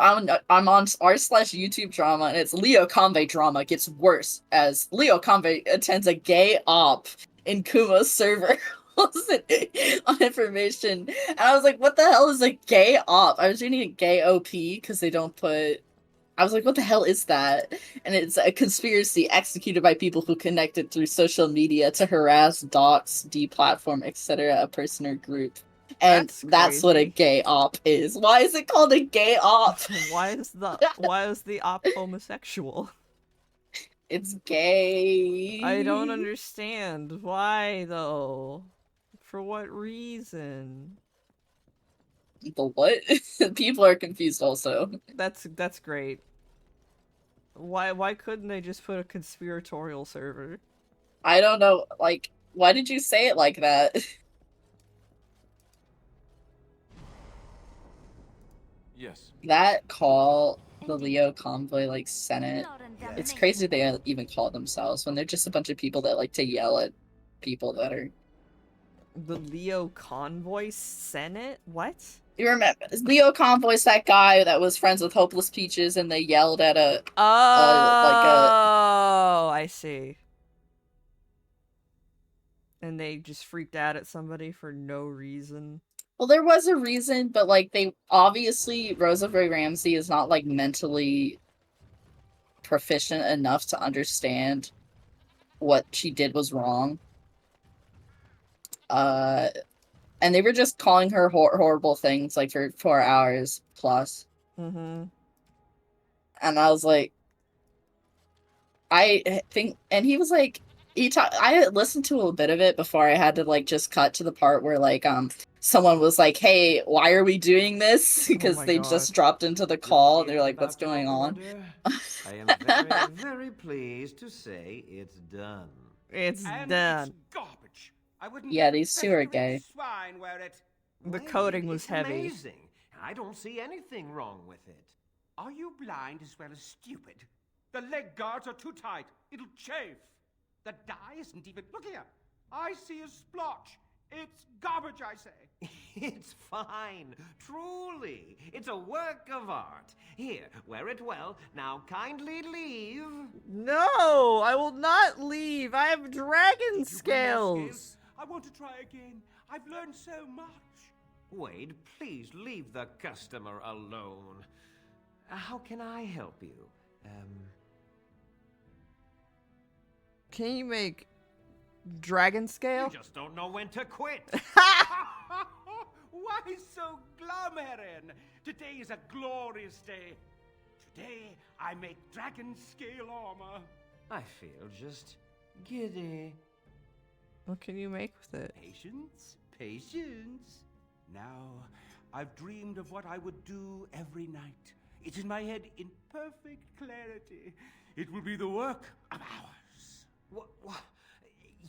I'm on r/YouTube drama and it's Leo Convey drama gets worse as Leo Convey attends a gay op in Kuma's server on information, and I was like, what the hell is a gay op? I was reading a gay OP because they don't put. I was like, what the hell is that? And it's a conspiracy executed by people who connected through social media to harass, dox, deplatform, etc. a person or group. And that's what a gay op is. Why is it called a gay op? Why is the op homosexual? It's gay. I don't understand. Why though? For what reason? The what? People are confused also. That's great. Why couldn't they just put a conspiratorial server? I don't know, like, why did you say it like that? Yes. That call the Leo Convoy, like, Senate, it's crazy they even call it themselves when they're just a bunch of people that like to yell at people that are... The Leo Convoy Senate? What? You remember, Leo Convoy's that guy that was friends with Hopeless Peaches and they yelled at I see. And they just freaked out at somebody for no reason. Well, there was a reason, but, like, they obviously, Roosevelt Ramsey is not, like, mentally proficient enough to understand what she did was wrong. And they were just calling her horrible things, like, for 4 hours plus. Mm-hmm. And I was like, I think, and he was like, I had listened to a bit of it before I had to, like, just cut to the part where, like, someone was like, hey, why are we doing this? Because they just dropped into the call, and they're like, what's going on? I am very, very pleased to say it's done. It's And done. It's garbage. I wouldn't Yeah, let these two are gay. swine wear it. The coding was It's heavy. amazing. I don't see anything wrong with it. Are you blind as well as stupid? The leg guards are too tight. It'll chafe. The dye isn't even... Look here. I see a splotch. It's garbage, I say. It's fine. Truly. It's a work of art. Here, wear it well. Now kindly leave. No, I will not leave. I have dragon scales. I want to try again. I've learned so much. Wade, please leave the customer alone. How can I help you? Can you make dragon scale? You just don't know when to quit. Why so glum, Eren? Today is a glorious day. Today, I make dragon scale armor. I feel just giddy. What can you make with it? Patience, patience. Now, I've dreamed of what I would do every night. It's in my head in perfect clarity. It will be the work of hours. What?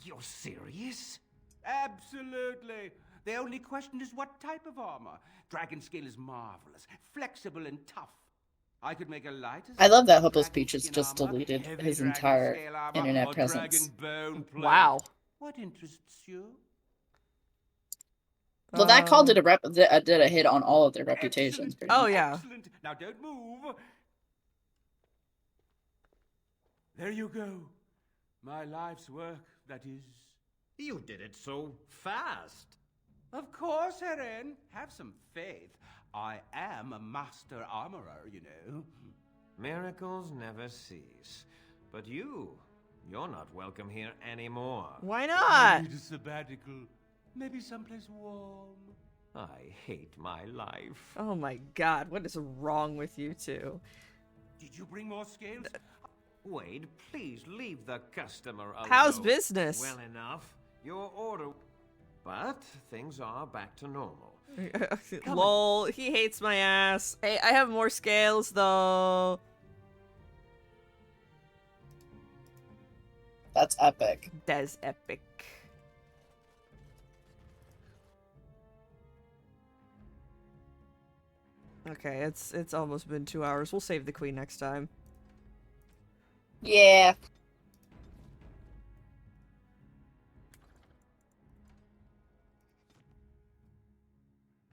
You're serious? Absolutely. The only question is what type of armor. Dragon scale is marvelous, flexible and tough. I could make a lighter. I love that Hopeless Peaches just deleted his entire internet presence. Wow. What interests you? Well, that call did a hit on all of their reputations. Oh yeah. Excellent. Now don't move. There you go. My life's work, that is. You did it so fast. Of course, Eren. Have some faith. I am a master armorer, you know. Miracles never cease. But you're not welcome here anymore. Why I not? need a sabbatical. Maybe someplace warm. I hate my life. Oh my god, what is wrong with you two? Did you bring more scales? Wade, please leave the customer alone. How's business? Well enough. Your order. But things are back to normal. Lol, he hates my ass. Hey, I have more scales though. That's epic. That's epic. Okay, it's almost been 2 hours. We'll save the queen next time. Yeah.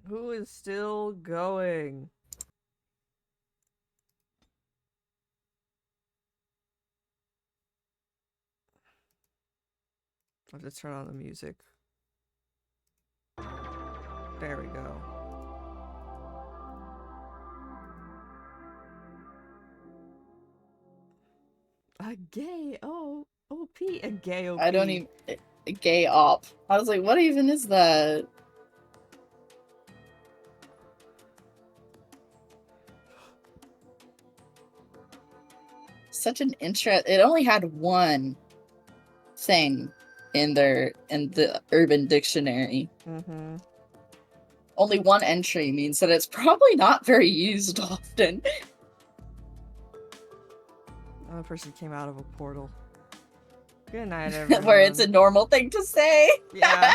Who is still going? I have to turn on the music. There we go. A gay OP. A gay OP. I don't even... A gay op. I was like, what even is that? Such an interest. It only had one thing in the Urban Dictionary. Mm-hmm. Only one entry means that it's probably not very used often. Another person came out of a portal. Good night, everyone. Where it's a normal thing to say. Yeah.